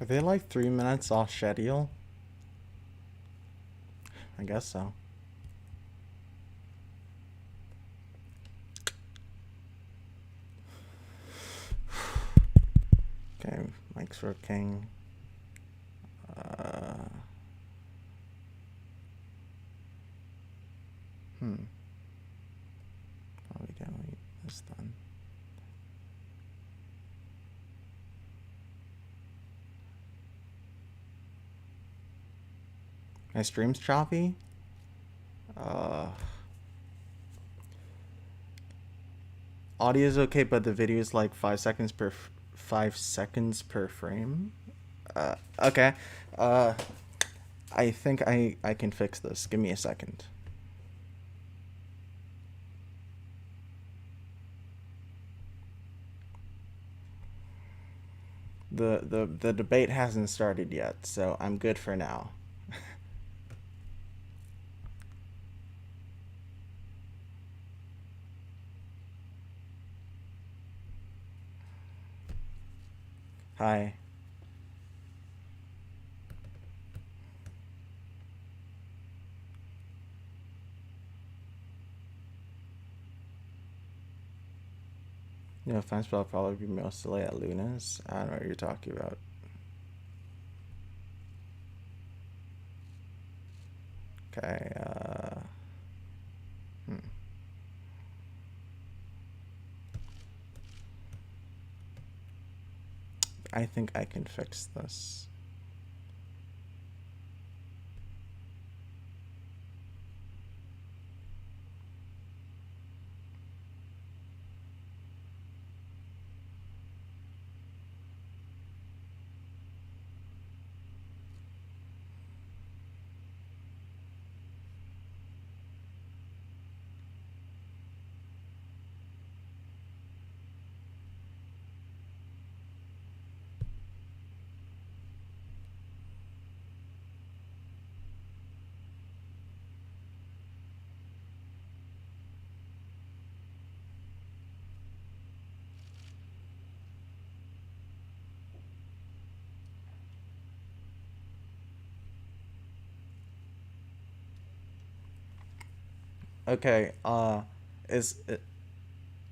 Are they like 3 minutes off schedule? I guess so. Okay, Mike's working. How are we gonna get this done? My stream's choppy. Audio is okay, but the video is like 5 seconds per 5 seconds per frame. Okay. I think I can fix this. Give me a second. The debate hasn't started yet, so I'm good for now. Hi. No offense, but I'll probably be mostly at Luna's. I don't know what you're talking about. Okay, I think I can fix this. Okay, is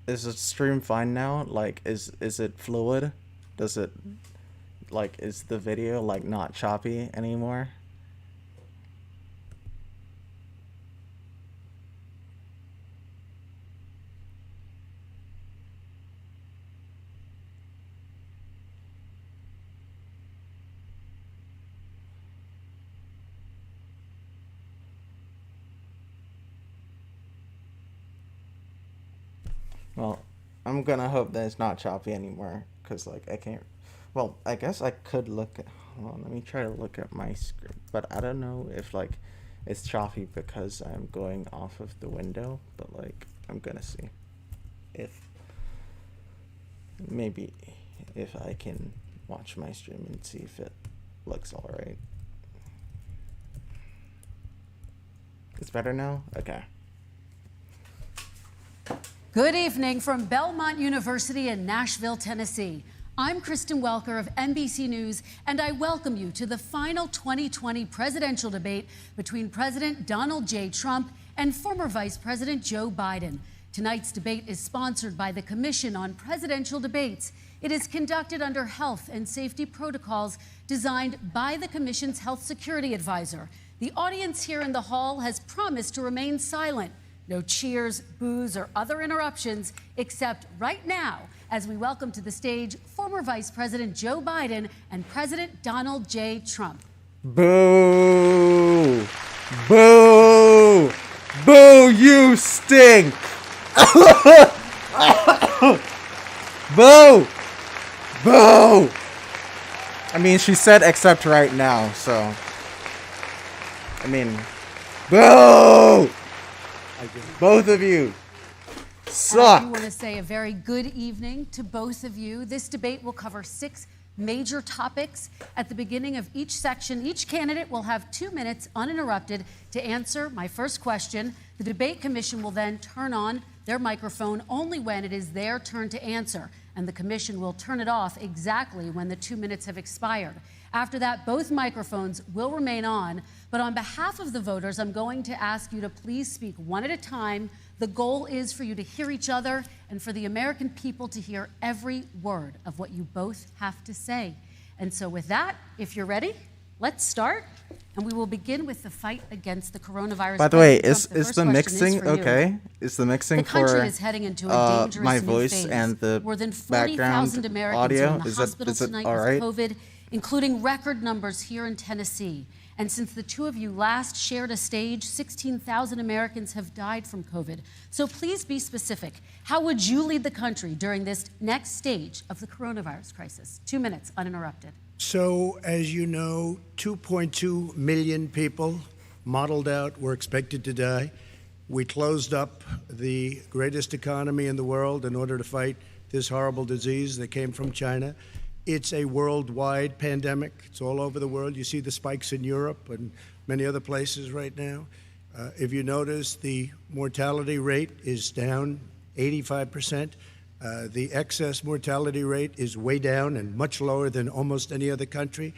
the stream fine now? Like, is it fluid? Does it, like, is the video, like, not choppy anymore? Well, I'm gonna hope that it's not choppy anymore, because, like, I can't... Well, I guess I could look at... Hold on, let me try to look at my script. But I don't know if, like, it's choppy because I'm going off of the window. But, like, I'm gonna see. If... Maybe if I can watch my stream and see if it looks alright. It's better now? Okay. Good evening from Belmont University in Nashville, Tennessee. I'm Kristen Welker of NBC News, and I welcome you to the final 2020 presidential debate between President Donald J. Trump and former Vice President Joe Biden. Tonight's debate is sponsored by the Commission on Presidential Debates. It is conducted under health and safety protocols designed by the Commission's health security advisor. The audience here in the hall has promised to remain silent. No cheers, boos, or other interruptions, except right now, as we welcome to the stage former Vice President Joe Biden and President Donald J. Trump. Boo! Boo! Boo, you stink! Boo! Boo! I mean, she said except right now, so... I mean... Boo! Both of you suck. I want to say a very good evening to both of you. This debate will cover 6 major topics. At the beginning of each section, each candidate will have 2 minutes uninterrupted to answer my first question. The debate commission will then turn on their microphone only when it is their turn to answer, and the commission will turn it off exactly when the 2 minutes have expired. After that, both microphones will remain on, but on behalf of the voters, I'm going to ask you to please speak one at a time. The goal is for you to hear each other and for the American people to hear every word of what you both have to say. And so with that, if you're ready, let's start. And we will begin with the fight against the coronavirus. By the way, President is Trump, the question mixing for you. okay? Is the mixing The country for is heading into a dangerous my new voice phase. and the More than background 40,000 Americans audio? are in the Is hospital it tonight all with right? COVID, including record numbers here in Tennessee. And since the two of you last shared a stage, 16,000 Americans have died from COVID. So please be specific. How would you lead the country during this next stage of the coronavirus crisis? 2 minutes, uninterrupted. So, as you know, 2.2 million people modeled out were expected to die. We closed up the greatest economy in the world in order to fight this horrible disease that came from China. It's a worldwide pandemic. It's all over the world. You see the spikes in Europe and many other places right now. If you notice, the mortality rate is down 85%. The excess mortality rate is way down and much lower than almost any other country.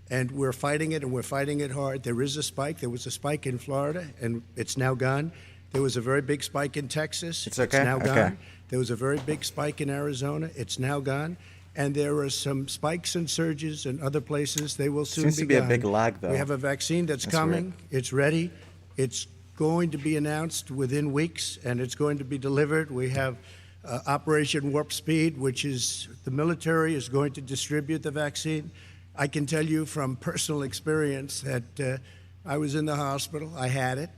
And we're fighting it, and we're fighting it hard. There is a spike. There was a spike in Florida, and it's now gone. There was a very big spike in Texas. It's okay. It's now Okay. gone. There was a very big spike in Arizona. It's now gone. And there are some spikes and surges in other places. They will soon Seems be to be gone. a big lag, though. We have a vaccine that's That's coming. weird. It's ready. It's going to be announced within weeks, and it's going to be delivered. We have Operation Warp Speed, which is the military is going to distribute the vaccine. I can tell you from personal experience that I was in the hospital. I had it,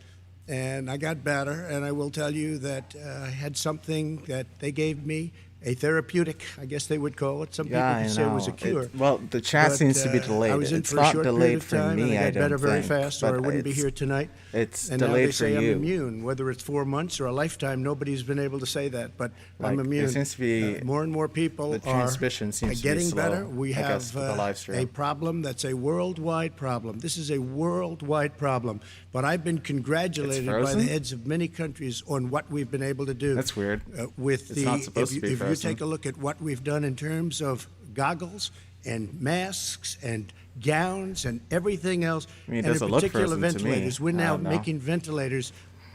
and I got better. And I will tell you that I had something that they gave me, a therapeutic, I guess they would call it. Some people Yeah, I could say it was a know. cure. Well, the chat But, seems to be delayed. I was in It's for a not short period delayed of for time, me, and I I got better don't very think, fast, or I but wouldn't be it's- here tonight. it's and now delayed they for say I'm you. immune, whether it's 4 months or a lifetime. Nobody's been able to say that, but I'm Like, it immune. seems to be More and more people the transmission seems to be getting slow, better. We I have guess, with the live stream. a problem that's a worldwide problem. This is a worldwide problem. But I've been congratulated by the frozen? heads of many countries on what we've been able to do. That's weird. With It's not supposed to be if you frozen. take a look at what we've done in terms of goggles and masks and gowns and everything else, I mean, it and in doesn't look particular frozen to me. ventilators. We're I now don't know. making ventilators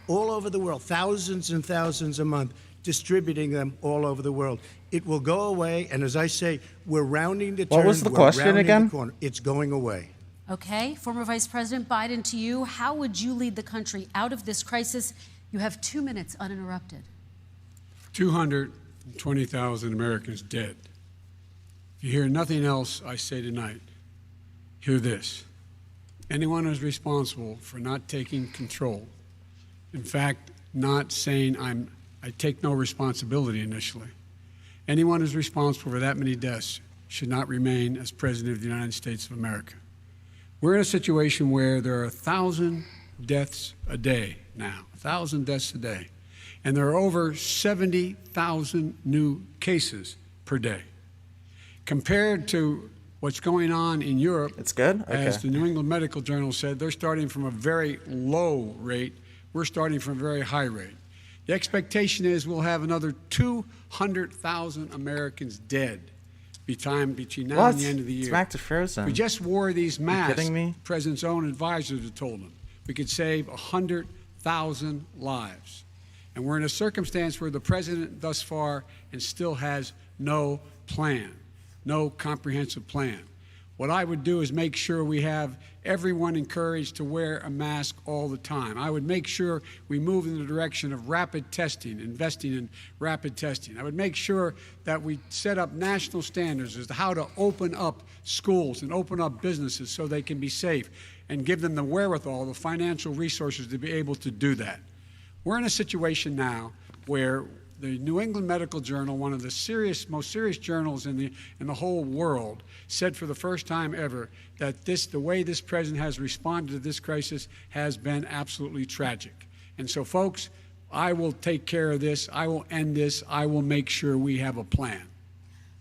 all over the world, thousands and thousands a month, distributing them all over the world. It will go away, and as I say, we're rounding the turn. What was the we're question rounding again? the corner. It's going away. Okay, former Vice President Biden, to you, how would you lead the country out of this crisis? You have 2 minutes uninterrupted. 220,000 Americans dead. If you hear nothing else I say tonight, hear this. Anyone who's responsible for not taking control, in fact, not saying I take no responsibility initially, anyone who's responsible for that many deaths should not remain as President of the United States of America. We're in a situation where there are 1,000 deaths a day now, 1,000 deaths a day, and there are over 70,000 new cases per day. Compared to what's going on in Europe, It's good? as Okay. the New England Medical Journal said, they're starting from a very low rate. We're starting from a very high rate. The expectation is we'll have another 200,000 Americans dead between now What? and the end of the year. It's back to frozen. We just wore these masks. kidding me? The president's own advisors have told him we could save 100,000 lives. And we're in a circumstance where the president thus far and still has no plan, no comprehensive plan. What I would do is make sure we have everyone encouraged to wear a mask all the time. I would make sure we move in the direction of rapid testing, investing in rapid testing. I would make sure that we set up national standards as to how to open up schools and open up businesses so they can be safe and give them the wherewithal, the financial resources to be able to do that. We're in a situation now where the New England Medical Journal, one of the most serious journals in the whole world, said for the first time ever that the way this president has responded to this crisis has been absolutely tragic. And so, folks, I will take care of this. I will end this. I will make sure we have a plan.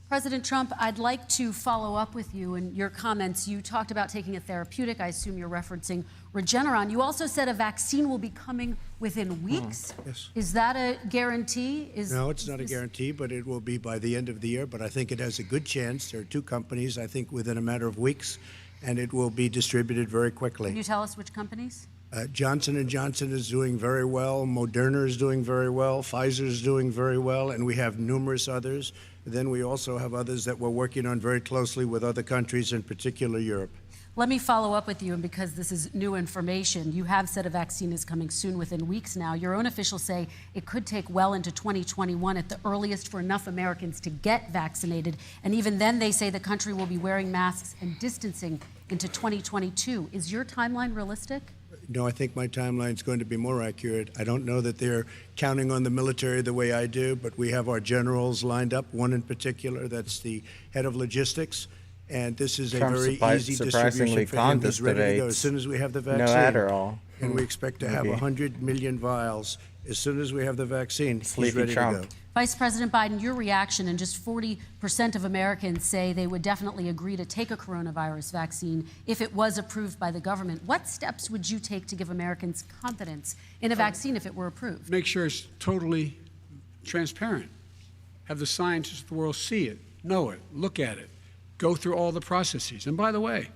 President Trump, I'd like to follow up with you in your comments. You talked about taking a therapeutic. I assume you're referencing Regeneron. You also said a vaccine will be coming within weeks. Yes. Is that a guarantee? No, it's not a guarantee, but it will be by the end of the year. But I think it has a good chance. There are two companies, I think, within a matter of weeks, and it will be distributed very quickly. Can you tell us which companies? Johnson & Johnson is doing very well. Moderna is doing very well. Pfizer is doing very well. And we have numerous others. Then we also have others that we're working on very closely with other countries, in particular Europe. Let me follow up with you, and because this is new information, you have said a vaccine is coming soon, within weeks now. Your own officials say it could take well into 2021 at the earliest for enough Americans to get vaccinated. And even then, they say the country will be wearing masks and distancing into 2022. Is your timeline realistic? No, I think my timeline is going to be more accurate. I don't know that they're counting on the military the way I do, but we have our generals lined up, one in particular that's the head of logistics. And this is a Trump very easy surprisingly distribution for him. called He's this ready to go debate as soon as we have the no vaccine. Adderall. And we expect to have Maybe. 100 million vials. As soon as we have the vaccine, he's Sleepy ready Trump. to go. Vice President Biden, your reaction, and just 40% of Americans say they would definitely agree to take a coronavirus vaccine if it was approved by the government. What steps would you take to give Americans confidence in a vaccine if it were approved? Make sure it's totally transparent. Have the scientists of the world see it, know it, look at it, go through all the processes. And by the way,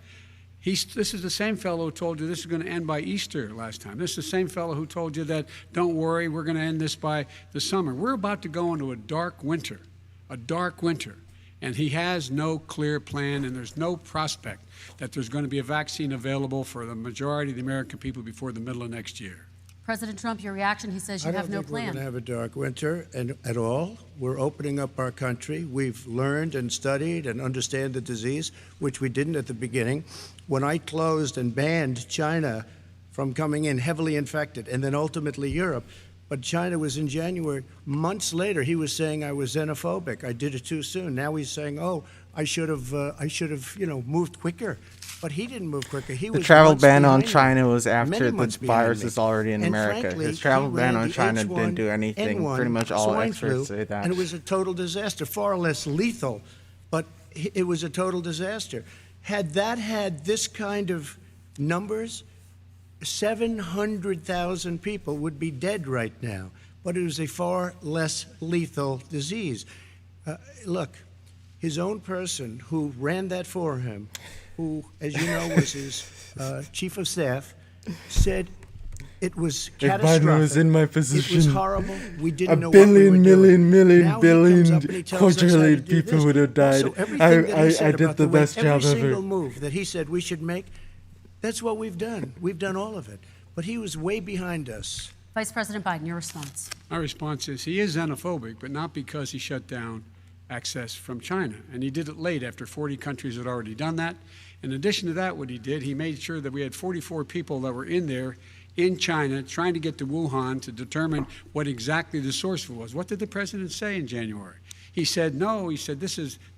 this is the same fellow who told you this is going to end by Easter last time. This is the same fellow who told you that, don't worry, we're going to end this by the summer. We're about to go into a dark winter. And he has no clear plan, and there's no prospect that there's going to be a vaccine available for the majority of the American people before the middle of next year. President Trump, your reaction, he says you have no I don't think we're plan. going to have a dark winter at all. We're opening up our country. We've learned and studied and understand the disease, which we didn't at the beginning. When I closed and banned China from coming in heavily infected, and then ultimately Europe, but China was in January. Months later, he was saying I was xenophobic. I did it too soon. Now he's saying, oh, I should have, moved quicker. But he didn't move quicker. He The was travel months ban on behind me. China was after Many the months behind virus me. is already in And America. frankly, His travel he ban ran on the China H1N1 didn't do anything. Pretty much all swine experts flu, say that. And it was a total disaster, far less lethal, but it was a total disaster. Had that had this kind of numbers, 700,000 people would be dead right now. But it was a far less lethal disease. Look, his own person who ran that for him, who, as you know, was his chief of staff, said it was catastrophic. If Biden was in my It was position, horrible. We a didn't know what we billion, were doing. million, Now he comes up and he tells us how to quadrillion do people this. would have died. Also, everything that he said I did about the way best job every ever. single move that he said we should make, that's what we've done. We've done all of it. But he was way behind us. Vice President Biden, your response. My response is he is xenophobic, but not because he shut down access from China. And he did it late after 40 countries had already done that. In addition to that, what he did, he made sure that we had 44 people that were in there in China trying to get to Wuhan to determine what exactly the source was. What did the president say in January? He said, no, he said,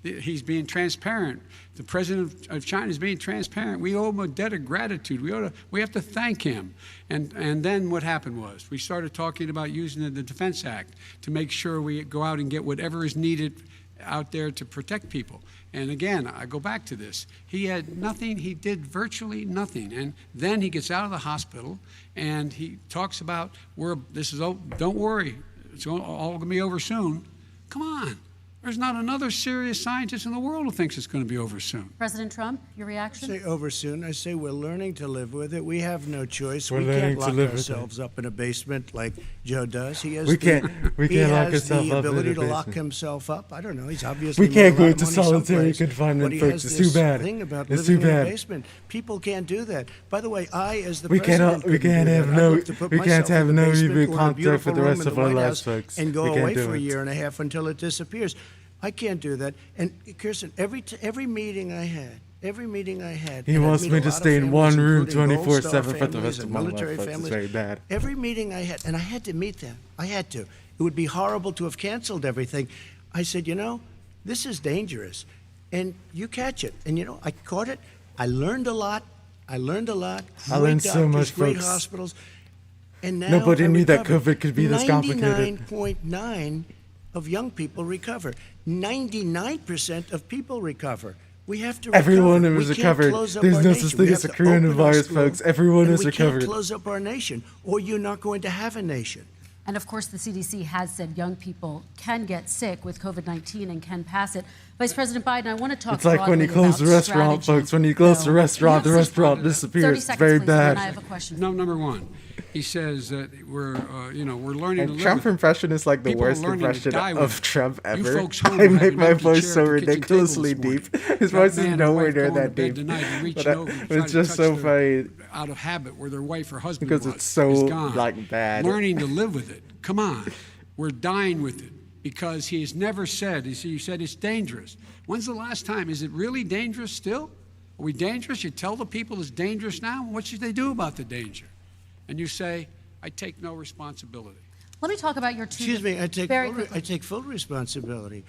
he's being transparent. The president of China is being transparent. We owe him a debt of gratitude. We have to thank him. And then what happened was we started talking about using the Defense Act to make sure we go out and get whatever is needed out there to protect people. And again, I go back to this. He had nothing. He did virtually nothing. And then he gets out of the hospital and he talks about, don't worry, it's all going to be over soon. Come on. There's not another serious scientist in the world who thinks it's going to be over soon. President Trump, your I reaction? say over soon. I say we're learning to live with it. We have no choice. We're We learning can't to lock live with ourselves up in a basement like Joe does. He has We the, can't he lock has ourselves the up in a ability to lock basement. himself up. I don't know. He's obviously We can't made a lot go of into money solitary someplace, confinement, but he folks. has It's this too bad. thing about It's living too in a bad. basement. People can't do that. By the way, I, as the We president, can't couldn't do have that. no- I'd love to put we can't myself have in the no basement even or a contact beautiful for the room rest in of our White lives, House folks. and go We can't away do for a it. year and a half until it disappears. I can't do that. And Kirsten, every meeting I had, He and I wants meet me a to lot of stay in one families, room including Gold Star 24/7 for the families rest and of my life, military folks. It's families. very bad. Every meeting I had, and I had to meet them. I had to. It would be horrible to have canceled everything. I said, this is dangerous, and you catch it. And I caught it. I learned a lot. I Great learned so doctors, much, great folks. hospitals. And now Nobody I knew that recovered. COVID could be this complicated. 99.9 of young people recover. 99% of people recover. We have to Everyone recover. has We can't recovered. close up There's our no nation. such We thing as have a to open our coronavirus, schools, folks. Everyone and has we recovered. can't close up our nation, or you're not going to have a nation. And of course, the CDC has said young people can get sick with COVID-19 and can pass it. Vice President Biden, I want to talk It's like when you broadly close the about restaurant, strategy, folks. When you close the though. restaurant, the Yes, restaurant 30 disappears. It's seconds, very please, and then bad. I have a question. No, number one, he says that we're learning to And live Trump with it. impression is like the People are worst learning to impression die with of it. Trump You ever. folks home I have make an my empty voice chair so at the kitchen table ridiculoly this morning. deep. His That voice is man and nowhere wife near going to that bed deep. tonight and reaching But over and it's trying just to so touch funny out of habit where their wife or husband because was. it's so is gone. like bad. Learning to live with it. Come on. We're dying with it because he's never said, you said it's dangerous. When's the last time? Is it really dangerous still? Are we dangerous? You tell the people it's dangerous now? What should they do about the danger? And you say, I take no responsibility. Let me talk about your two. Excuse me, I very quickly. take full responsibility.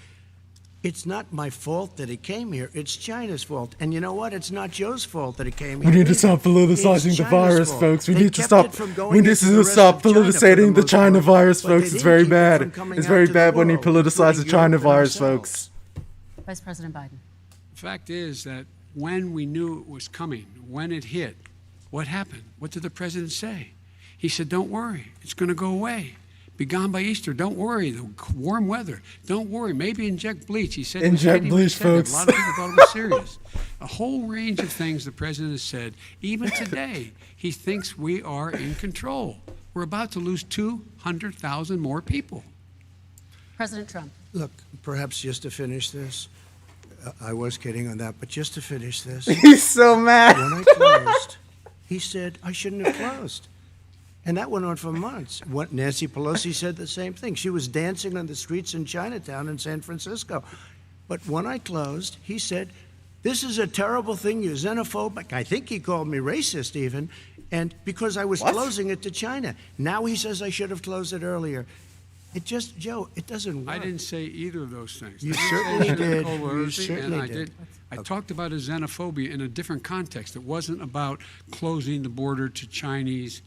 It's not my fault that he came here. It's China's fault. And you know what? It's not Joe's fault that he came here. We need to either. stop politicizing It's the China's virus, fault. folks. We They need to kept stop. it from going We need into the to rest stop of China for the politicizing the most China part, virus, but they folks. It's didn't very keep it bad. from coming It's out very to the bad when you world, politicize the including China Europe and virus, ourselves. folks. Vice President Biden. The fact is that when we knew it was coming, when it hit, what happened? What did the president say? He said, don't worry, it's going to go away. Be gone by Easter. Don't worry, the warm weather. Don't worry, maybe inject bleach. He said Inject he bleach, said that. folks. A lot of people thought it was serious. A whole range of things the president has said. Even today, he thinks we are in control. We're about to lose 200,000 more people. President Trump. Look, perhaps just to finish this, I was kidding on that, but just to finish this, He's so mad. when I closed, he said I shouldn't have closed. And that went on for months. Nancy Pelosi said the same thing. She was dancing on the streets in Chinatown in San Francisco. But when I closed, he said, this is a terrible thing. You're xenophobic. I think he called me racist even. And because I was closing it to China. Now he says I should have closed it earlier. It just, Joe, it doesn't work. I didn't say either of those things. You I didn't certainly say did. xenophobia, You certainly did. I talked about a xenophobia in a different context. It wasn't about closing the border to Chinese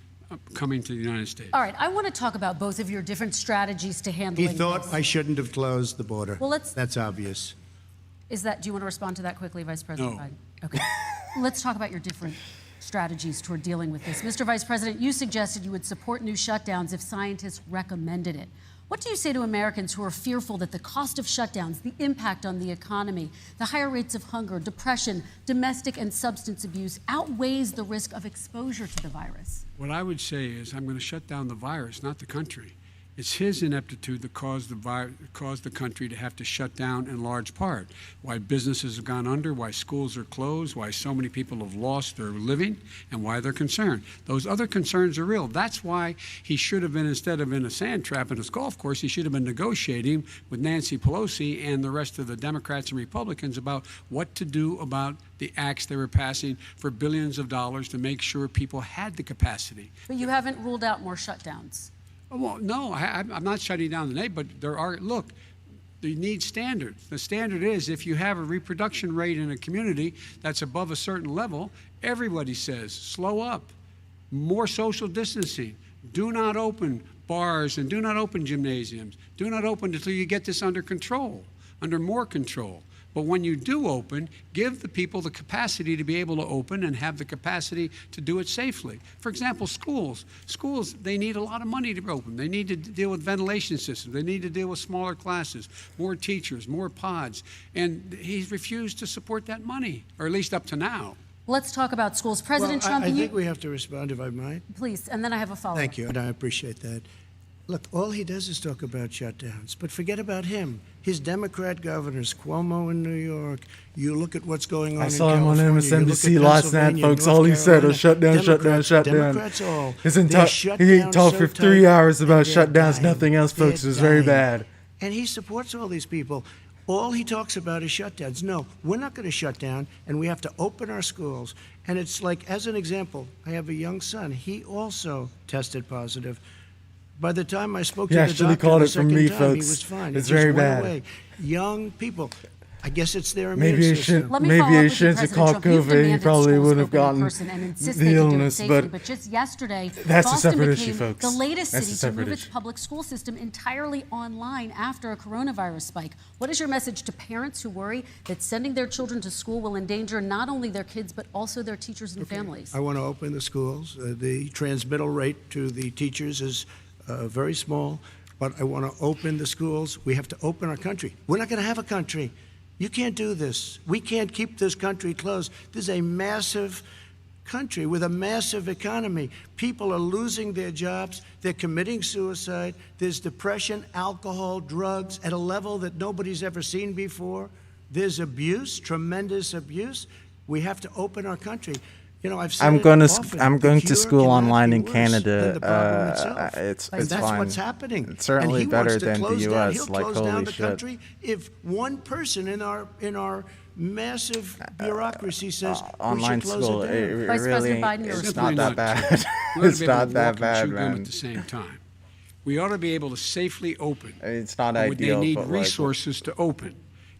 coming to the United States. All right, I want to talk about both of your different strategies to handling He thought this. I shouldn't have closed the border. Well, That's obvious. Do you want to respond to that quickly, Vice President No. Biden? Okay. Let's talk about your different strategies toward dealing with this. Mr. Vice President, you suggested you would support new shutdowns if scientists recommended it. What do you say to Americans who are fearful that the cost of shutdowns, the impact on the economy, the higher rates of hunger, depression, domestic and substance abuse outweighs the risk of exposure to the virus? What I would say is I'm going to shut down the virus, not the country. It's his ineptitude that caused the country to have to shut down in large part. Why businesses have gone under, why schools are closed, why so many people have lost their living, and why they're concerned. Those other concerns are real. That's why he should have been, instead of in a sand trap in his golf course, he should have been negotiating with Nancy Pelosi and the rest of the Democrats and Republicans about what to do about the acts they were passing for billions of dollars to make sure people had the capacity. But you haven't ruled out more shutdowns. Well, no, I'm not shutting down the name, but there are, look, you need standards. The standard is if you have a reproduction rate in a community that's above a certain level, everybody says, slow up, more social distancing, do not open bars and do not open gymnasiums, do not open until you get this under control, under more control. But when you do open, give the people the capacity to be able to open and have the capacity to do it safely. For example, schools. Schools, they need a lot of money to open. They need to deal with ventilation systems. They need to deal with smaller classes, more teachers, more pods. And he's refused to support that money, or at least up to now. Let's talk about schools. President Trump, I think we have to respond, if I might. please, and then I have a follow-up. Thank you, and I appreciate that. Look, all he does is talk about shutdowns, but forget about him. His Democrat governors, Cuomo in New York, you look at what's going on I in saw him on California, you look MSNBC at last night, Pennsylvania, folks. North All he said was shut down, shut down, Democrats- shut down. Democrats all. His They entire shut he down talked so for 3 tight, hours about and they're shutdowns, dying. nothing else, folks. It They're was very dying. bad. And he supports all these people. All he talks about is shutdowns. No, we're not going to shut down, and we have to open our schools. And it's like, as an example, I have a young son. He also tested positive. By the time I spoke He to the actually doctor called the it from second me, time, he folks. was fine. It's He just very went bad. away. Young people. I guess it's their immune Maybe system. Let me maybe follow up a with you, chance to President call Trump. You've COVID, he demanded probably schools wouldn't have open in gotten person and insist the they do it illness, safely. but But just yesterday, that's a Boston separate became issue, folks. the latest That's a city to separate move its issue. public school system entirely online after a coronavirus spike. What is your message to parents who worry that sending their children to school will endanger not only their kids but also their teachers and families? I want to open the schools. The transmittal rate to the teachers is very small, but I want to open the schools. We have to open our country. We're not going to have a country. You can't do this. We can't keep this country closed. This is a massive country with a massive economy. People are losing their jobs. They're committing suicide. There's depression, alcohol, drugs at a level that nobody's ever seen before. There's abuse, tremendous abuse. We have to open our country. You know, I've said I'm it going to often, I'm the going to cure school cannot online be in worse Canada. than the problem itself. It's And that's fine. what's happening. It's certainly And he wants better to than the close down. U.S. He'll Like close down holy the shit. country if one person in our massive bureaucracy says we Online should close school, it down. Vice really President ain't, Biden, your it's response. not that Simply bad. We ought to It's be able not to that walk and bad, chew gum man. at the same time. We ought to be able to safely open. It's not But ideal, They need but like, resources to open.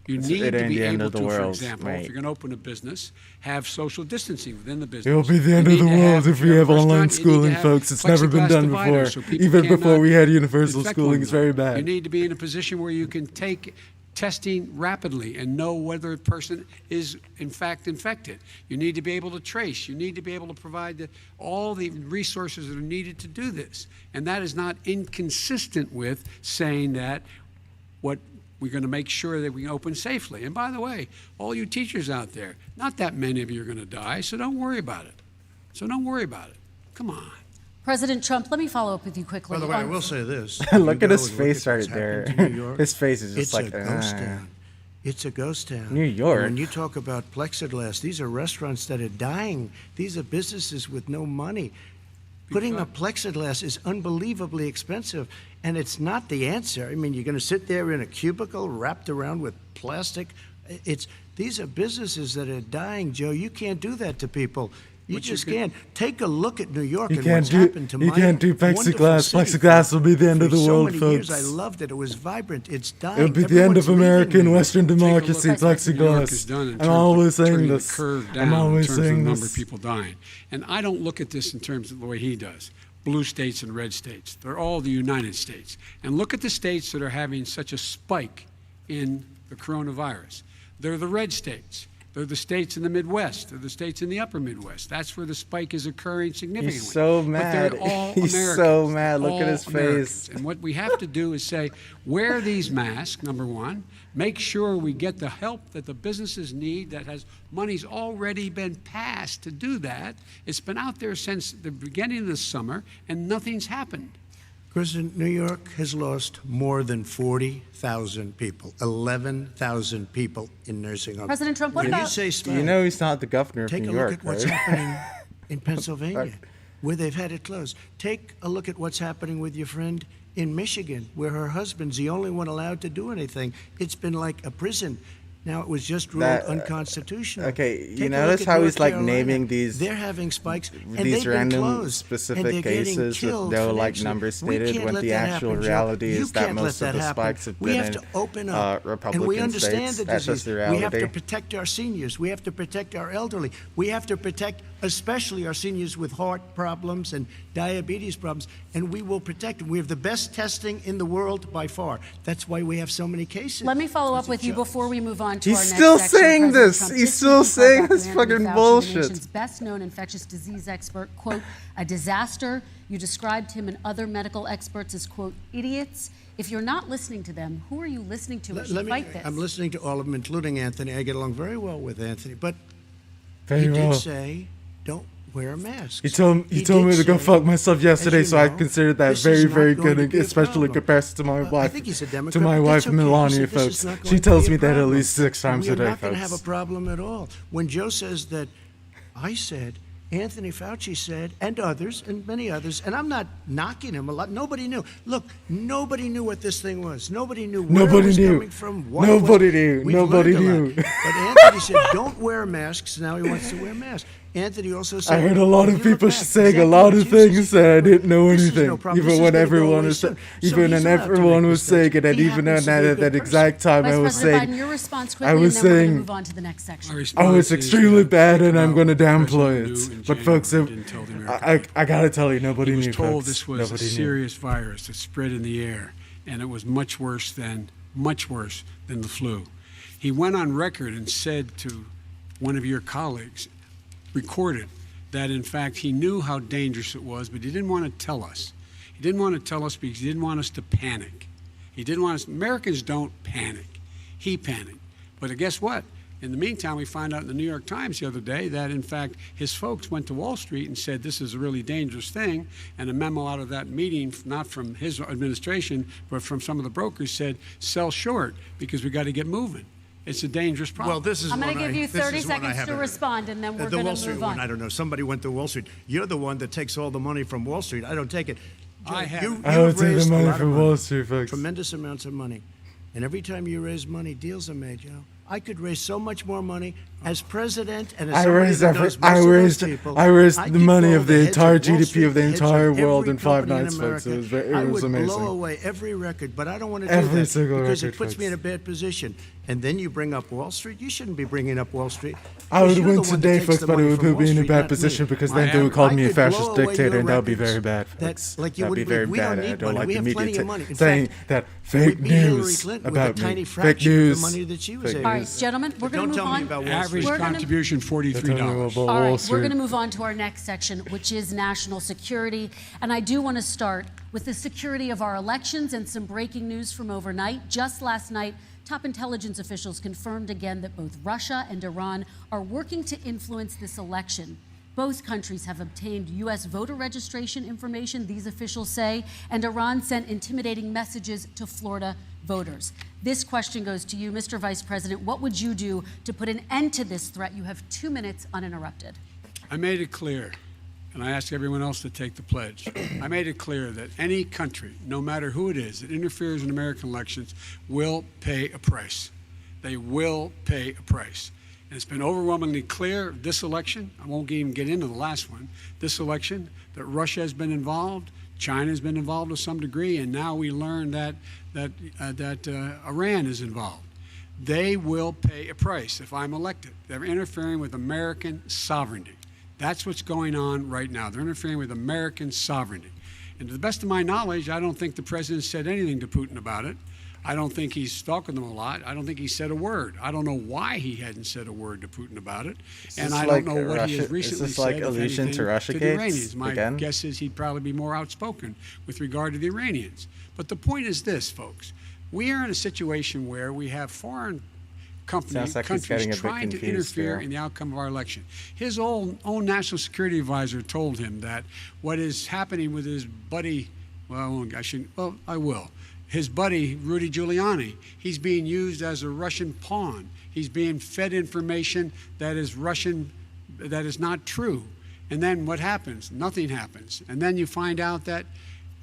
You It need ain't to be the end able of the to, for world, example, mate. if you're going to open a business, have social distancing within the business. It'll be the You end of need the to world if we your have online restaurant, you need to schooling, have folks. It's never been plexiglass done dividers before. so people Even before cannot we had universal infect schooling, one it's very another. bad. You need to be in a position where you can take testing rapidly and know whether a person is in fact infected. You need to be able to trace. You need to be able to provide all the resources that are needed to do this. And that is not inconsistent with saying that what we're going to make sure that we open safely. And by the way, all you teachers out there, not that many of you are going to die, so don't worry about it. So don't worry about it. Come on. President Trump, let me follow up with you quickly. By the way, I on- will say this. Look You at his go and face look at what's right there. happened to New York. His face is just It's like, a ghost town. It's a ghost town. New York. And when you talk about plexiglass, these are restaurants that are dying. These are businesses with no money. Putting up plexiglass is unbelievably expensive, and it's not the answer. I mean, you're going to sit there in a cubicle wrapped around with plastic. These are businesses that are dying, Joe. You can't do that to people. You But you just can- can't. Take a look at New York You and can't what's do happened to you my can't do wonderful plexiglass. city. Plexiglass will be the end of For the world, so many folks. years, I loved it. It was vibrant. It's dying. It'll be the end of Everyone's leaving American New York. Western Take a look democracy. at what New York has Plexiglass. done in I'm terms always of saying turning this. the curve I'm down always in terms of the saying number this. of people dying. And I don't look at this in terms of the way he does. Blue states and red states. They're all the United States. And look at the states that are having such a spike in the coronavirus. They're the red states. They're the states in the Midwest. They're the states in the upper Midwest. That's where the spike is occurring significantly. He's so But mad. they're all He's Americans. so mad. Look at All his Americans. face. And what we have to do is say, wear these masks, number one. Make sure we get the help that the businesses need that has money's already been passed to do that. It's been out there since the beginning of the summer, and nothing's happened. President, New York has lost more than 40,000 people, 11,000 people in nursing homes. President Trump, what When you about- say You spike, know he's not the governor of take New a York, look at what's right? happening in Pennsylvania, where they've had it closed. Take a look at what's happening with your friend in Michigan, where her husband's the only one allowed to do anything. It's been like a prison. Now it was just ruled That- unconstitutional. okay, you Take a notice look at how North he's, like, Carolina. naming these- They're having spikes, and these they've been random closed, specific and they're getting cases with killed no, like, financially. numbers We stated, can't when let the that actual happen, Joe. reality You is that can't let most of that the happen. spikes have We been have in to open up, and we Republican understand states. the That's disease. just the We have to reality. protect our seniors. We have to protect our elderly. We have to protect especially our seniors with heart problems and diabetes problems, and we will protect them. We have the best testing in the world by far. That's why we have so many cases. Let me follow up It's a with you joke. before we move on to He's our next still section. saying President this. Trump He's this still week, saying Dr. this Anthony fucking Fauci, bullshit. The nation's best-known infectious disease expert, quote, a disaster. You described him and other medical experts as, quote, idiots. If you're not listening to them, who are you listening to as you fight this? I'm listening to all of them, including Anthony. I get along very well with Anthony, but Very he well. did say, don't wear a mask. He told me He to did go say, fuck myself yesterday, as you so I know, considered that this is very, not very going to good, be a especially in problem. comparison to my I wife. think he's a To Democrat, my but wife, that's okay. He Melania, said this is folks. not going She to tells be a me that at problem. least 6 times We a day, are not going to have a folks. problem at all. When Joe says that, I said, Anthony Fauci said, and others, and many others, and I'm not knocking him a lot. Nobody knew. Look, nobody knew what this thing was. Nobody knew where Nobody it was knew. coming from. What Nobody it was. knew. We've Nobody learned a lot. knew. But Anthony said, don't wear masks. Now he wants to wear masks. Anthony also said, I heard a lot of "You're people back." saying a Exactly lot what of you said. things that I didn't know This is anything. no problem. This Even is when gonna go everyone away was, soon. So even he's when allowed to everyone make was saying mistakes. it, and He even happens to be a at good that person. exact time, Vice I was President saying, Biden, your response I quickly, was and then we're going to saying, move on to the next section. oh, it's extremely bad, and I'm going to downplay President knew it. in But folks, January, didn't tell the American people. I gotta tell you, nobody He was knew. told folks. this was a Nobody knew. serious virus that spread in the air, and it was much worse than the flu. He went on record and said to one of your colleagues, recorded, that in fact he knew how dangerous it was, but he didn't want to tell us. He didn't want to tell us because he didn't want us to panic. He didn't want us. Americans don't panic. He panicked. But guess what? In the meantime, we found out in the New York Times the other day that, in fact, his folks went to Wall Street and said this is a really dangerous thing. And a memo out of that meeting, not from his administration, but from some of the brokers, said sell short because we got to get moving. It's a dangerous problem. Well, this is I'm going to give you this 30 is one I seconds to haven't- respond, and then we're The going Wall to Street move one, on. I don't know. Somebody went to Wall Street. You're the one that takes all the money from Wall Street. I don't take it. I haven't. I don't take the raised a money lot of from money, Wall Street, folks. tremendous amounts of money. And every time you raise money, deals are made, Joe. I could raise so much more money as president and as I somebody raised that every, knows most I of those raised people. I raised I'd the give money all of the heads entire Wall GDP Street, of the heads entire every world in 5 company in nights, folks. America. It I was would amazing. blow away every record, but I don't want to do Every that single because record, it puts me in a folks. bad position. And then you bring up Wall Street. You shouldn't be bringing up Wall Street. I would because you're win the one that today, takes folks, the but it money would from put me in a Wall bad Street, not position me. because I then they would call I me a could blow fascist away dictator, your and that would be records. very bad, That's folks. like you That'd be would. very We bad. don't and I need don't money. like We the have media plenty of money. In saying fact, that we fake beat Hillary news Clinton about with a tiny me. Fake fraction of news. the money that she was Fake able All to right, gentlemen, we're going Don't to move tell me on. about Wall Average Street. We're gonna- contribution, $43. All Wall right, we're Street. going to move on to our next section, which is national security. And I do want to start with the security of our elections and some breaking news from overnight. Just last night, top intelligence officials confirmed again that both Russia and Iran are working to influence this election. Both countries have obtained U.S. voter registration information, these officials say, and Iran sent intimidating messages to Florida voters. This question goes to you, Mr. Vice President. What would you do to put an end to this threat? You have 2 minutes uninterrupted. I made it clear, and I ask everyone else to take the pledge. I made it clear that any country, no matter who it is, that interferes in American elections will pay a price. They will pay a price. And it's been overwhelmingly clear this election, I won't even get into the last one, this election, that Russia has been involved, China has been involved to some degree, and now we learn that Iran is involved. They will pay a price if I'm elected. They're interfering with American sovereignty. That's what's going on right now. They're interfering with American sovereignty. And to the best of my knowledge, I don't think the president said anything to Putin about it. I don't think he's talked with them a lot. I don't think he said a word. I don't know why he hadn't said a word to Putin about it. And I don't know what he has recently said, if allusion anything, to Russia the Gates Iranians. My again? guess is he'd probably be more outspoken with regard to the Iranians. But the point is this, folks. We are in a situation where we have foreign Sounds like he's countries getting a bit trying to confused interfere here. in the outcome of our election. His own national security advisor told him that what is happening with his buddy, I will. His buddy, Rudy Giuliani, he's being used as a Russian pawn. He's being fed information that is Russian, that is not true. And then what happens? Nothing happens. And then you find out that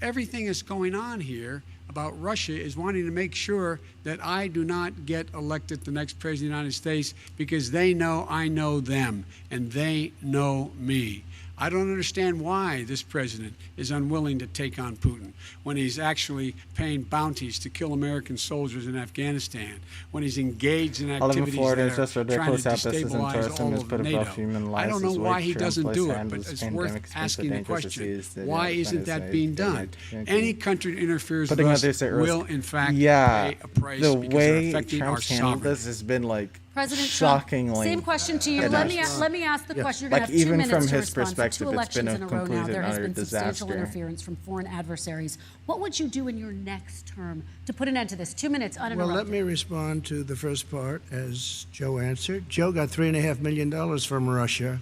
everything that's going on here about Russia is wanting to make sure that I do not get elected the next president of the United States because they know I know them and they know me. I don't understand why this president is unwilling to take on Putin when he's actually paying bounties to kill American soldiers in Afghanistan, when he's engaged in activities Florida is that just are trying to ridiculous how this is destabilize interesting. all It's of put above NATO. human I lives don't know is why way he true doesn't place do to it, handle but this it's pandemic. worth It's been asking the dangerous question, disease that why I've isn't been that saying being day and done? night. Any country that interferes with Putting out us this at risk. will, in fact, Yeah, pay a price the because they're way affecting our Trump's handled sovereignty. this has been like President Trump, shockingly. same question to you. and Let me ask the question. You're going Like, to have 2 even minutes from to his respond. So perspective, 2 it's been elections a in a row complete now. and There has utter been substantial disaster. interference from foreign adversaries. What would you do in your next term to put an end to this? 2 minutes uninterrupted. Well, let me respond to the first part as Joe answered. Joe got $3.5 million from Russia,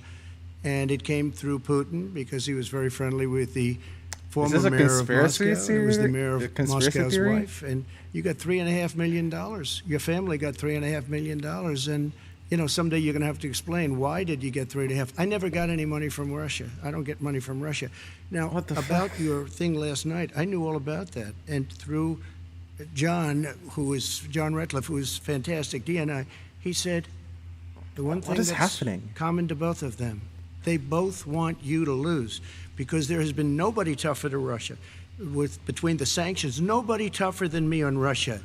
and it came through Putin because he was very friendly with the former this a mayor of conspiracy Moscow. It was the theory? mayor A of conspiracy Moscow's theory? wife, and you got $3.5 million. Your family got $3.5 million, and you know someday you're going to have to explain why did you get 3.5. I never got any money from Russia. I don't get money from Russia. Now, What the about fuck? your thing last night, I knew all about that, and through John Ratcliffe, who is fantastic, DNI, he said the one thing What is that's happening? common to both of them, They both want you to lose, because there has been nobody tougher to Russia. Between the sanctions, nobody tougher than me on Russia.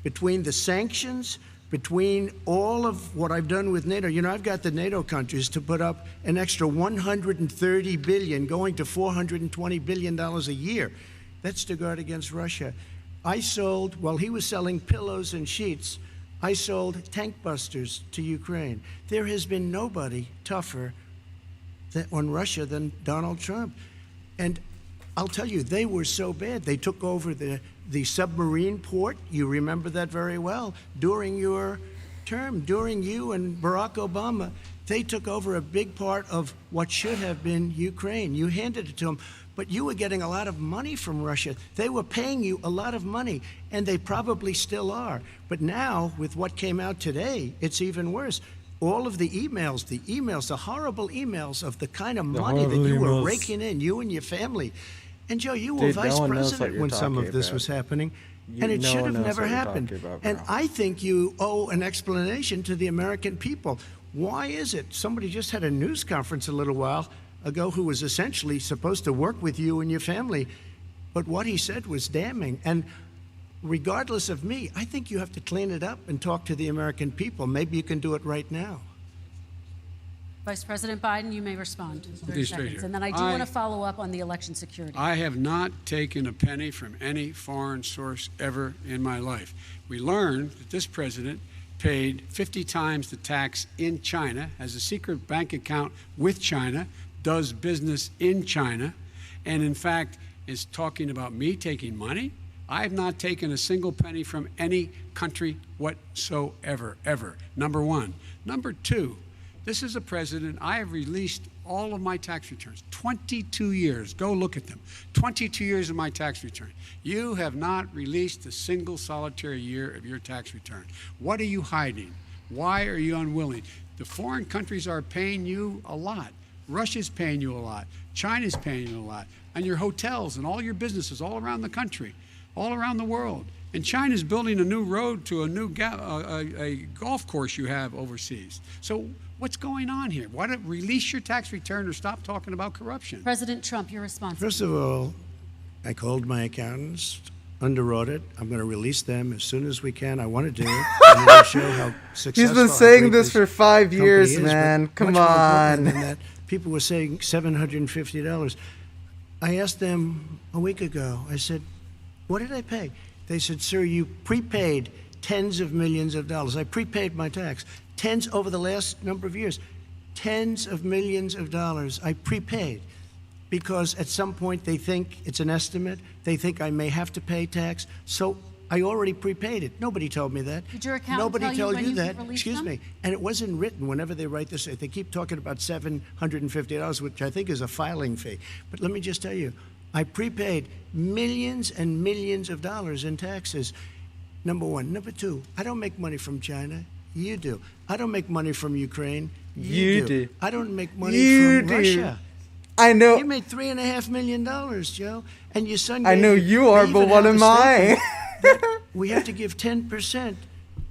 Between the sanctions, between all of what I've done with NATO, I've got the NATO countries to put up an extra $130 billion, going to $420 billion a year. That's to guard against Russia. I sold, while he was selling pillows and sheets, I sold tank busters to Ukraine. There has been nobody tougher on Russia than Donald Trump. And I'll tell you, they were so bad. They took over the submarine port. You remember that very well. During your term, during you and Barack Obama, they took over a big part of what should have been Ukraine. You handed it to them, but you were getting a lot of money from Russia. They were paying you a lot of money, and they probably still are. But now, with what came out today, it's even worse. All of the emails, the horrible emails of the kind of money that you were raking in, you and your family. And Joe, you were vice president when some of this was happening, and it should have never happened. And I think you owe an explanation to the American people. Why is it? Somebody just had a news conference a little while ago who was essentially supposed to work with you and your family, but what he said was damning. And regardless of me, I think you have to clean it up and talk to the American people. Maybe you can do it right now. Vice President Biden, you may respond. 30 seconds. And then I do want to follow up on the election security. I have not taken a penny from any foreign source ever in my life. We learned that this president paid 50 times the tax in China, has a secret bank account with China, does business in China, and in fact is talking about me taking money. I have not taken a single penny from any country whatsoever, ever. Number one. Number two, this is a president, I have released all of my tax returns, 22 years. Go look at them. 22 years of my tax return. You have not released a single solitary year of your tax return. What are you hiding? Why are you unwilling? The foreign countries are paying you a lot. Russia's paying you a lot. China's paying you a lot. And your hotels and all your businesses all around the country, all around the world. And China's building a new road to a new a golf course you have overseas. So what's going on here? Why don't release your tax return or stop talking about corruption? President Trump, your response. First of all, I called my accountants, underwrote it. I'm going to release them as soon as we can. I want to do it. I'm going to show how successful. He's been saying this for 5 years, man. Come on. People were saying $750. I asked them a week ago. I said, what did I pay? They said, sir, you prepaid tens of millions of dollars. I prepaid my tax. Tens over the last number of years. Tens of millions of dollars I prepaid, because at some point they think it's an estimate. They think I may have to pay tax. So I already prepaid it. Nobody told me that. Did your accountant Nobody tell told you you when that. you Excuse them? me. And it wasn't written. Whenever they write this, they keep talking about $750, which I think is a filing fee. But let me just tell you, I prepaid millions and millions of dollars in taxes. Number one. Number two, I don't make money from China. You do. I don't make money from Ukraine. You do. I don't make money from Russia. I know. You made $3.5 million, Joe, and your son. I know you are, but what am I? We have to give 10%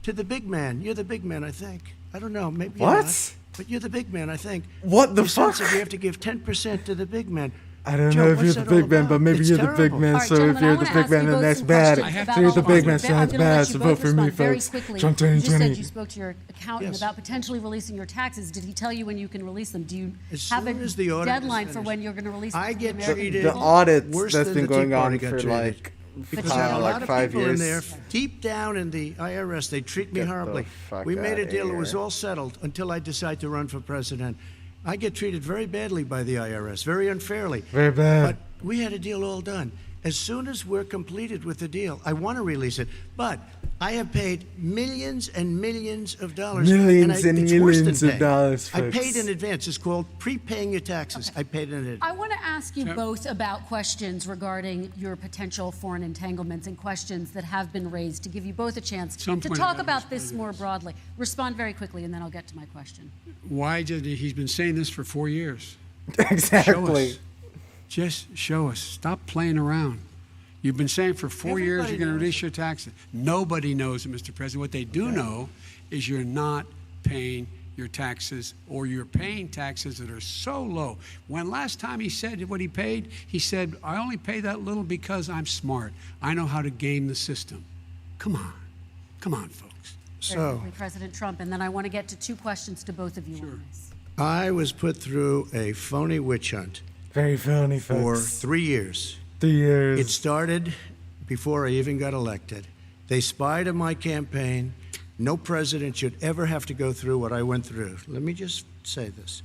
to the big man. You're the big man, I think. I don't know. Maybe what? You're not, but you're the big man, I think. What the your son fuck? said we have to give 10% to the big man. I don't Joe, know if what's you're the that all big man, about? but maybe It's you're the terrible. big man. All right, So gentlemen, if you're I the wanna big ask man, you then both that's some bad. questions If about you're the all big of man, this. so that's I'm gonna let bad. you So both vote for me, respond very folks. quickly. Trump You just said 2020. you spoke to your accountant Yes. about potentially releasing your taxes. Did he tell you when you can release them? Do you As have a soon as the audit is deadline for finished. when you're going to release them? I to get the American treated The people? audit worse that's than been the Tea going on Party got for treated. like, Because you there have are a a lot lot of 5 people in years. there, deep down in the IRS, they treat me Get the horribly. fuck We made a outta deal, it was here. all settled until I decide to run for president. I get treated very badly by the IRS, very unfairly. Very bad. But we had a deal all done. As soon as we're completed with the deal, I want to release it. But I have paid millions and millions of dollars. Millions and it's worse than millions of paying. dollars, I folks. paid in advance. It's called prepaying your taxes. I paid in advance. I want to ask you both about questions regarding your potential foreign entanglements and questions that have been raised to give you both a chance Some to point talk about about this more broadly. Respond very quickly, and then I'll get to my question. Why did he's been saying this for 4 years? Exactly. Show us. Just show us. Stop playing around. You've been saying for 4 years Everybody you're going to knows release your taxes. Nobody knows it, Mr. President. What they do know is you're not paying your taxes, or you're paying taxes that are so low. When last time he said what he paid, he said, I only pay that little because I'm smart. I know how to game the system. Come on, folks. So, President Trump, and then I want to get to two questions to both of you on this. I was put through a phony witch hunt. Very phony, for folks. 3 years. 3 years. It started before I even got elected. They spied on my campaign. No president should ever have to go through what I went through. Let me just say this.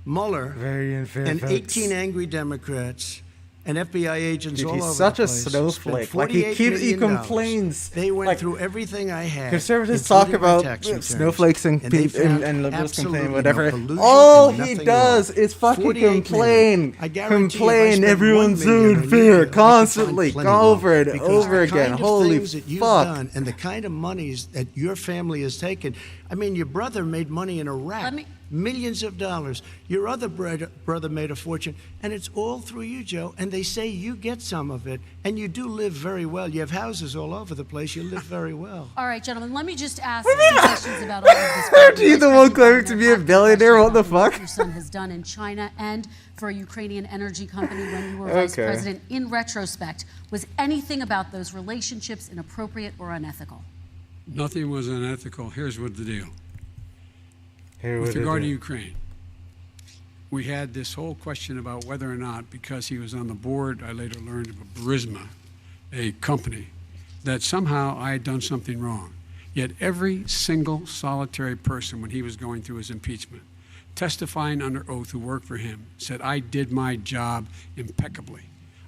Mueller Very unfair, and folks. 18 angry Democrats and FBI agents Dude, all he's over such the a place snowflake. spent Like, he $48 million. complains. They went Like, through everything I had. Conservatives talk including my about tax returns, snowflakes and they found liberals absolutely complain, no whatever. collusion All and he nothing does wrong. is fucking 48 complain. million. I guarantee you, if I Complain. spent Everyone's 1 million in on fear you, I could constantly, find plenty over more. and Because over the again. kind of Holy things that you've fuck. done and the kind of monies that your family has taken. I mean, your brother made money in Iraq. Millions of dollars. Your other brother made a fortune, and it's all through you, Joe. And they say you get some of it, and you do live very well. You have houses all over the place. You live very well. All right, gentlemen, let me just ask some questions about all of this. Aren't you the one claiming to be a billionaire? What the fuck? Your son has done in China and for a Ukrainian energy company when you were vice president. In retrospect, was anything about those relationships inappropriate or unethical? Nothing was unethical. Here's what the deal. With regard to Ukraine, we had this whole question about whether or not, because he was on the board, I later learned of a Burisma, a company, that somehow I had done something wrong. Yet every single solitary person, when he was going through his impeachment, testifying under oath who worked for him, said, I did my job impeccably.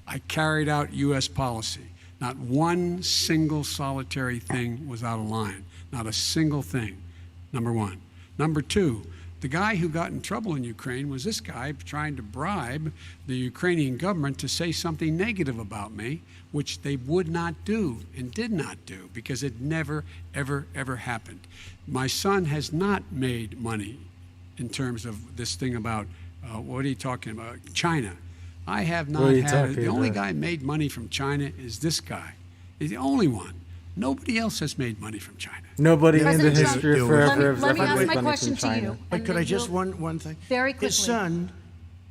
I carried out U.S. policy. Not one single solitary thing was out of line. Not a single thing, number one. Number two, the guy who got in trouble in Ukraine was this guy trying to bribe the Ukrainian government to say something negative about me, which they would not do and did not do because it never, ever, ever happened. My son has not made money in terms of this thing about, what are you talking about, China. I have not had it. The only guy made money from China is this guy. He's the only one. Nobody else has made money from China. Nobody in the President Trump, history of forever. let me ask my question to you. But could I just one thing? Very quickly. His son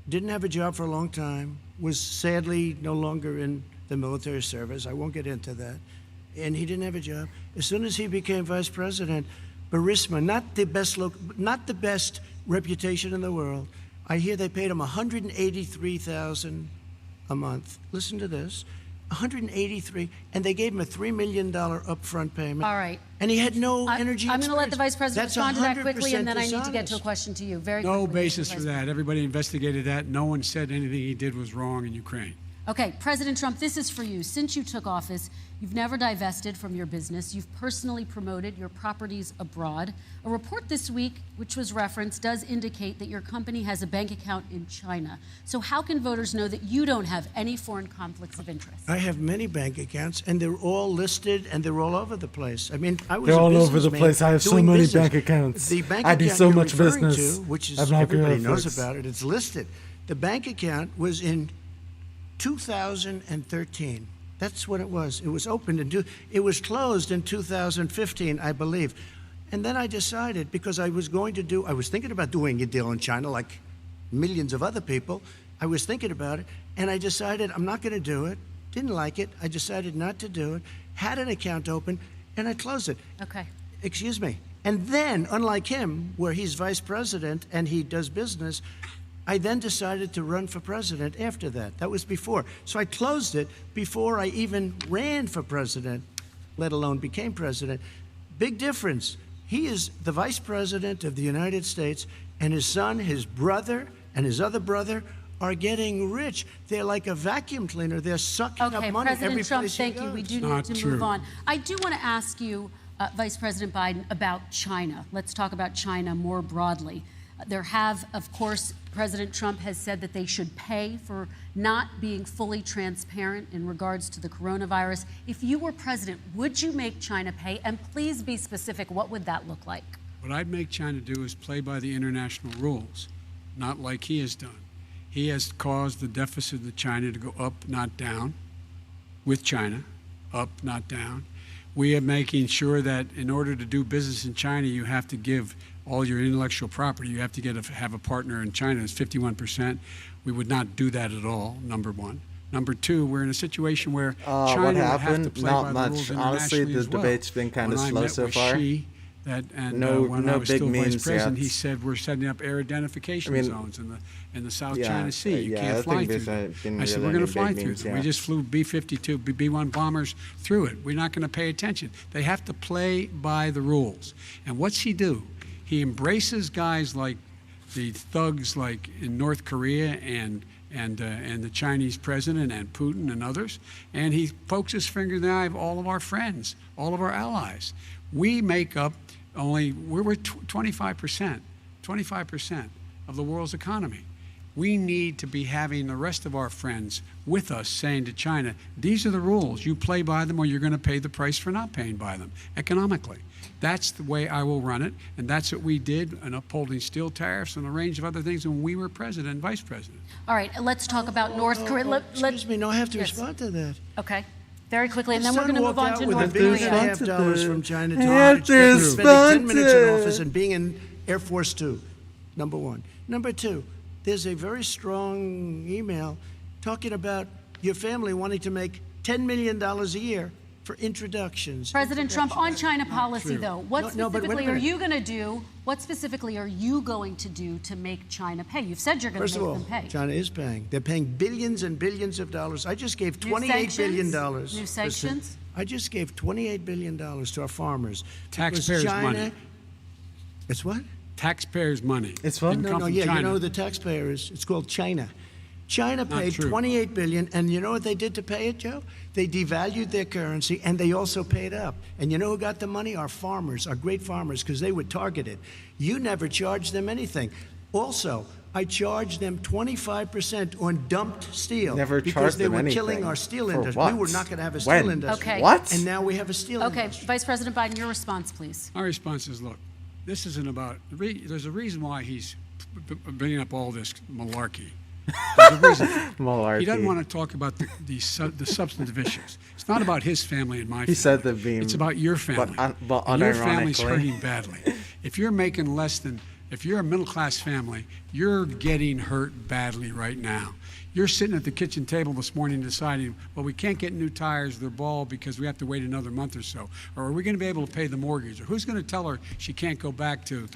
didn't have a job for a long time, was sadly no longer in the military service. I won't get into that. And he didn't have a job. As soon as he became vice president, Burisma, not the best reputation in the world. I hear they paid him $183,000 a month. Listen to this. 183, and they gave him a $3 million upfront payment. All right. And he had no energy. I'm going to let the vice president respond to that quickly, and then I need to get dishonest. to a question to you. Very No quickly. basis for that. Everybody investigated that. No one said anything he did was wrong in Ukraine. Okay, President Trump, this is for you. Since you took office, you've never divested from your business. You've personally promoted your properties abroad. A report this week, which was referenced, does indicate that your company has a bank account in China. So how can voters know that you don't have any foreign conflicts of interest? I have many bank accounts, and they're all listed, and they're all over the place. I mean, I was They're a all over the businessman place. I have so doing many business. bank accounts. The bank I do account so you're much referring business. to, which is I'm not everybody good, knows folks. about it, it's listed. The bank account was in 2013. That's what it was. It was opened it was closed in 2015, I believe. And then I decided, because I was thinking about doing a deal in China like millions of other people. I was thinking about it, and I decided I'm not going to do it. Didn't like it. I decided not to do it. Had an account open, and I closed it. Okay. Excuse me. And then, unlike him, where he's vice president and he does business, I then decided to run for president after that. That was before. So I closed it before I even ran for president, let alone became president. Big difference. He is the vice president of the United States, and his son, his brother, and his other brother are getting rich. They're like a vacuum cleaner. They're sucking up money every President Trump, place he thank you. goes. We do need Not to true. move on. I do want to ask you, Vice President Biden, about China. Let's talk about China more broadly. There have, of course, President Trump has said that they should pay for not being fully transparent in regards to the coronavirus. If you were president, would you make China pay? And please be specific. What would that look like? What I'd make China do is play by the international rules, not like he has done. He has caused the deficit of China to go up, not down, with China, up, not down. We are making sure that in order to do business in China, you have to give all your intellectual property. You have to have a partner in China. It's 51%. We would not do that at all, number one. Number two, we're in a situation where China what would have to happened? play Not by the much. rules Honestly, internationally the as well. debate's been kind of When I slow met so with far. Xi, when I was big still vice memes president, yet. he said we're setting up air identification zones in the South China Sea. You yeah, I can't fly think through there's them. been I said really we're going to any fly big through memes, them. yeah. We just flew B-52, B-1 bombers through it. We're not going to pay attention. They have to play by the rules. And what's he do? He embraces guys like the thugs like in North Korea and the Chinese president and Putin and others, and he pokes his finger in the eye of all of our friends, all of our allies. We make up we're 25% of the world's economy. We need to be having the rest of our friends with us saying to China, these are the rules. You play by them or you're going to pay the price for not paying by them economically. That's the way I will run it, and that's what we did in upholding steel tariffs and a range of other things when we were president and vice president. All right, let's talk about North Korea. Excuse me, no, I have to Yes. respond to that. Okay, very quickly, and then My we're son going to move walked on out to with North $1.5 Korea. billion from China to I have to spending 10 minutes in respond to- office and being in Air Force Two, number one. Number two, there's a very strong email talking about your family wanting to make $10 million a year for introductions. President Trump, on China policy, though, what No, but wait a specifically are minute. you going to do? What specifically are you going to do to make China pay? You've said you're going First to of make all, them pay. China is paying. They're paying billions and billions of dollars. I just gave $28 billion. New sanctions? I just gave $28 billion to our farmers. Taxpayers' Because China, money. It's what? Taxpayers' money. It's what? Didn't No, come no, from yeah, China. you know who the taxpayer is? It's called China. China paid true. $28 billion, and you know what they did to pay it, Joe? They devalued their currency, and they also paid up. And you know who got the money? Our farmers, our great farmers, because they were targeted. You never charged them anything. Also, I charged them 25% on dumped steel Never because charged they them were anything. killing our steel For industry. what? We were not going to have a steel When? industry. Okay. What? And now we have a steel Okay, industry. Vice President Biden, your response, please. My response is, look, this isn't about, there's a reason why he's bringing up all this malarkey. There's a reason. Malarkey. He doesn't want to talk about the substantive issues. It's not about his family and my family. He said the beam. It's about your family. But And your family's unironically. hurting badly. If you're making less than, if you're a middle-class family, you're getting hurt badly right now. You're sitting at the kitchen table this morning deciding, well, we can't get new tires, they're bald because we have to wait another month or so. Or are we going to be able to pay the mortgage? Or who's going to tell her she can't go back to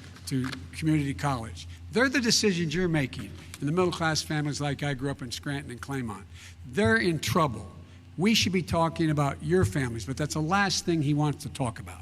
community college? They're the decisions you're making in the middle-class families like I grew up in Scranton and Claymont. They're in trouble. We should be talking about your families, but that's the last thing he wants to talk about.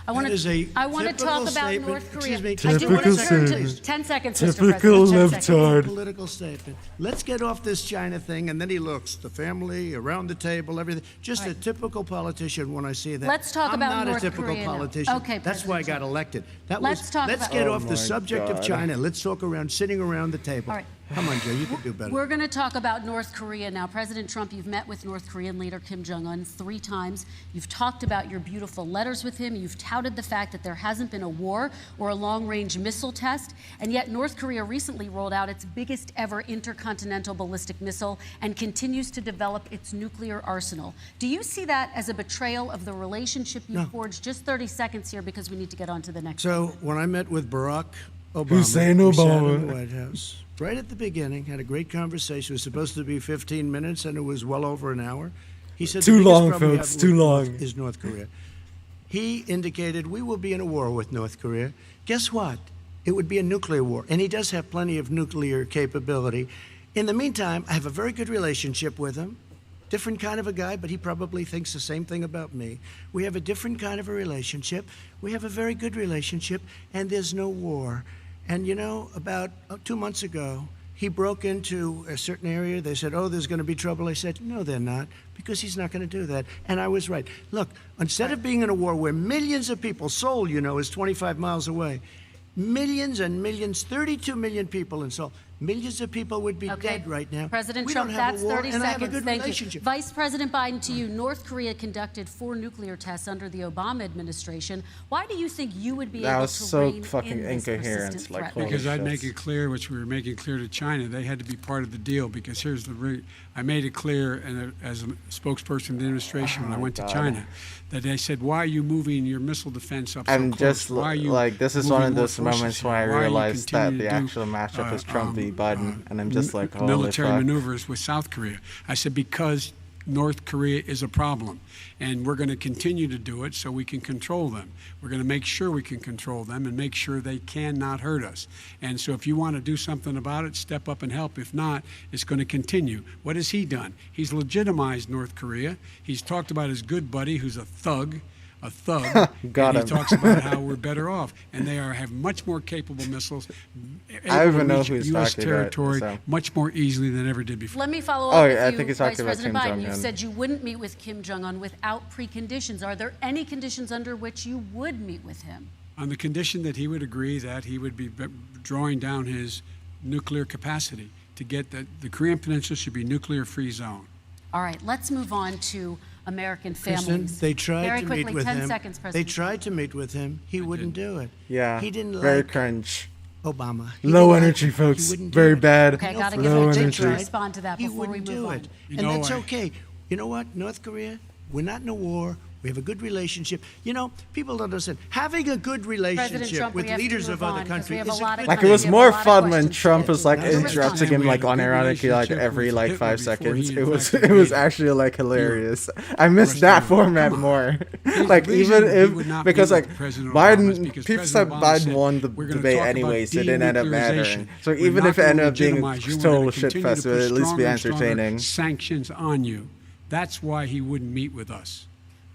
I want That is a to talk typical about statement. North Korea. Excuse me, I do want to typical turn to statement. 10 seconds, Mr. Typical President. 10 seconds. leftard. Political statement. Let's get off this China thing, and then he looks, the family, around the table, everything. Just a typical politician when I see that. Let's talk I'm about not North a typical Korea now. politician. Okay, That's why I got President elected. That Let's was, talk let's about- get Oh off my the subject of God. China. Let's talk around, sitting around the table. All right. Come on, Joe, you can do better. We're going to talk about North Korea now. President Trump, you've met with North Korean leader Kim Jong-un 3 times. You've talked about your beautiful letters with him. You've touted the fact that there hasn't been a war or a long-range missile test. And yet North Korea recently rolled out its biggest ever intercontinental ballistic missile and continues to develop its nuclear arsenal. Do you see that as a betrayal of the relationship you No. forged? Just 30 seconds here because we need to get on to the next. So when I met with Barack Obama, Hussein we sat Obama. in the White House, right at the beginning, had a great conversation. It was supposed to be 15 minutes, and it was well over an hour. He said, Too the biggest long, problem we folks, have too with long. Is North Korea. He indicated we will be in a war with North Korea. Guess what? It would be a nuclear war, and he does have plenty of nuclear capability. In the meantime, I have a very good relationship with him. Different kind of a guy, but he probably thinks the same thing about me. We have a different kind of a relationship. We have a very good relationship, and there's no war. And you know, about 2 months ago, he broke into a certain area. They said, oh, there's going to be trouble. I said, no, they're not, because he's not going to do that. And I was right. Look, instead of being in a war where millions of people, Seoul, you know, is 25 miles away, millions and millions, 32 million people in Seoul, millions of people would be Okay. dead right now. President We Trump, don't have that's a war, 30 and I have a seconds. good Thank relationship. you. Vice President Biden, to you. North Korea conducted 4 nuclear tests under the Obama administration. Why do you think you would be That able was to so rein fucking in this incoherent, persistent like, threat? holy Because I'd shit. make it clear, which we were making clear to China, they had to be part of the deal. Because here's I made it clear, and as a spokesperson of the administration when I went to China, that they said, "Why are you moving your missile defense up so I'm close? just Why are you like, this is moving one of more those forces moments here? where I Why are you realized that continuing the to do, actual matchup is Trump v. Biden, and I'm just like, holy military fuck. maneuvers with South Korea?" I said, because North Korea is a problem, and we're going to continue to do it so we can control them. We're going to make sure we can control them and make sure they cannot hurt us. And so if you want to do something about it, step up and help. If not, it's going to continue. What has he done? He's legitimized North Korea. He's talked about his good buddy, who's a thug. Got and he him. talks about how we're better off, and they have much more capable missiles, I able to even know reach who he's U.S. talking about, territory so. much more easily than ever did before. Let me follow Oh, up yeah, I with you, think he's Vice talking about President Kim Biden. You Jong-un. said you wouldn't meet with Kim Jong-un without preconditions. Are there any conditions under which you would meet with him? On the condition that he would agree that he would be drawing down his nuclear capacity to get the Korean Peninsula should be a nuclear-free zone. All right, let's move on to American Kristen, families. they tried Very to quickly, meet with 10 him. seconds, They President. tried to meet with him. He wouldn't do it. Yeah, He didn't very like cringe. Obama. He Low didn't energy, like- he folks. wouldn't do Very it. bad. Okay, No, gotta for give the him a they chance to tried. respond to that He before we wouldn't move do on. it. You And know that's why? okay. You know what, North Korea? We're not in a war. We have a good relationship. You know, people don't understand. Having a good relationship Trump, with we have to leaders move of on other because countries we have a is a lot of good Like, it We was have a more lot of fun when questions Trump to was get like to. Now, interrupting him we like had a good unironically like relationship every with like Hitler 5 before he seconds. It in was fact it was invaded actually like hilarious. I missed Russia. that Come format on. more. The Like reason even he would if not because meet like with President Obama is Biden, because people said President Obama Biden said, won the "We're gonna debate talk about anyway, so it didn't end up mattering. denuclearization. So We're even not if it gonna ended up being a legitimize you. We're total gonna shit continue fest, to it would put at least be stronger and stronger entertaining. sanctions on you." That's why he wouldn't meet with us.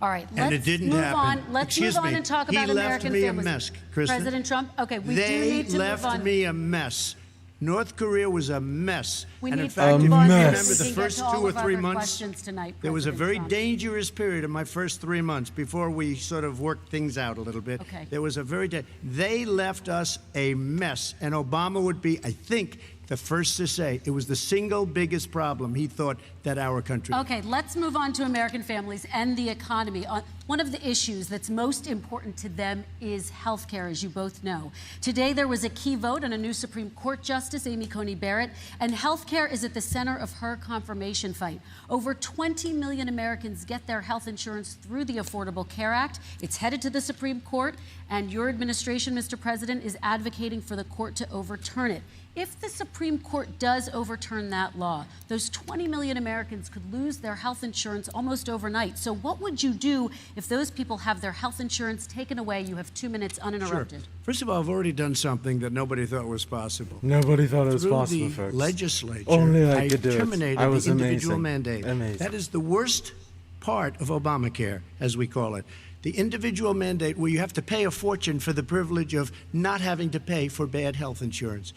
All right, And let's it didn't move happen. on. Let's Excuse move on me. and talk He about left American me a families. mess, Kristen. President Trump. Okay, we do They need to left move on. me a mess. North Korea was a mess. We and need in to fact, if move you on remember so we the can get first to 2 all or of 3 our months, questions tonight, there was a President very Trump. dangerous period in my first 3 months before we sort of worked things out a little bit. Okay. There was a they left us a mess. And Obama would be, I think, the first to say it was the single biggest problem he thought that our country. Okay, let's move on to American families and the economy. One of the issues that's most important to them is health care, as you both know. Today, there was a key vote on a new Supreme Court Justice, Amy Coney Barrett, and health care is at the center of her confirmation fight. Over 20 million Americans get their health insurance through the Affordable Care Act. It's headed to the Supreme Court, and your administration, Mr. President, is advocating for the court to overturn it. If the Supreme Court does overturn that law, those 20 million Americans could lose their health insurance almost overnight. So what would you do if those people have their health insurance taken away? You have 2 minutes uninterrupted. Sure. First of all, I've already done something that nobody thought was possible. Nobody thought it was Through possible, the folks. legislature, Only I could do it. terminated I was the individual amazing. mandate. Amazing. That is the worst part of Obamacare, as we call it. The individual mandate where you have to pay a fortune for the privilege of not having to pay for bad health insurance.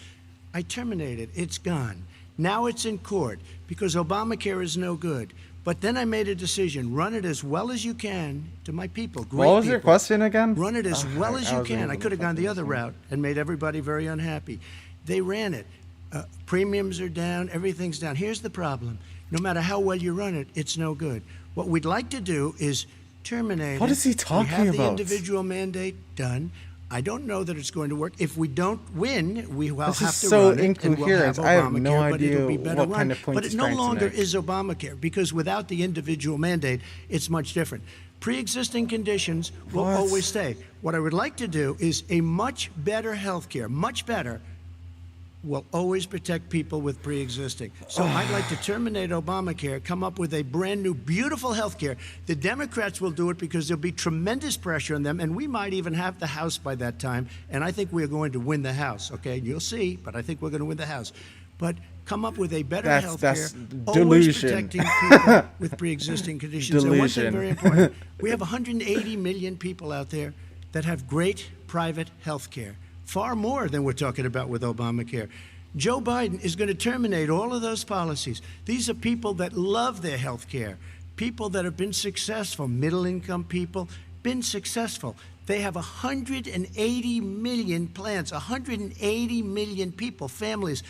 I terminated. It's gone. Now it's in court because Obamacare is no good. But then I made a decision. Run it as well as you can to my people. Great What was your people. question again? Run it as well as I you wasn't can. I able could to have gone the fucking other listen. route and made everybody very unhappy. They ran it. Premiums are down. Everything's down. Here's the problem. No matter how well you run it, it's no good. What we'd like to do is terminate What it. is he talking We have the about? individual mandate done. I don't know that it's going to work. If we don't win, we will This have is to so run it, and we'll have incoherent. I have no Obamacare, but it'll idea be better what run. kind of point But he's it no trying to longer make. is Obamacare because without the individual mandate, it's much different. Pre-existing conditions will What? always stay. What I would like to do is a much better health care, much better, will always protect people with pre-existing. So I'd like to terminate Obamacare, come up with a brand new, beautiful health care. The Democrats will do it because there'll be tremendous pressure on them, and we might even have the House by that time, and I think we're going to win the House, okay? You'll see, but I think we're going to win the House. But come up with a better health care, That's always delusion. protecting people with pre-existing conditions. And one thing Delusion. very important, we have 180 million people out there that have great private health care. Far more than we're talking about with Obamacare. Joe Biden is going to terminate all of those policies. These are people that love their health care, people that have been successful, middle-income people, been successful. They have 180 million plans, 180 million people, families.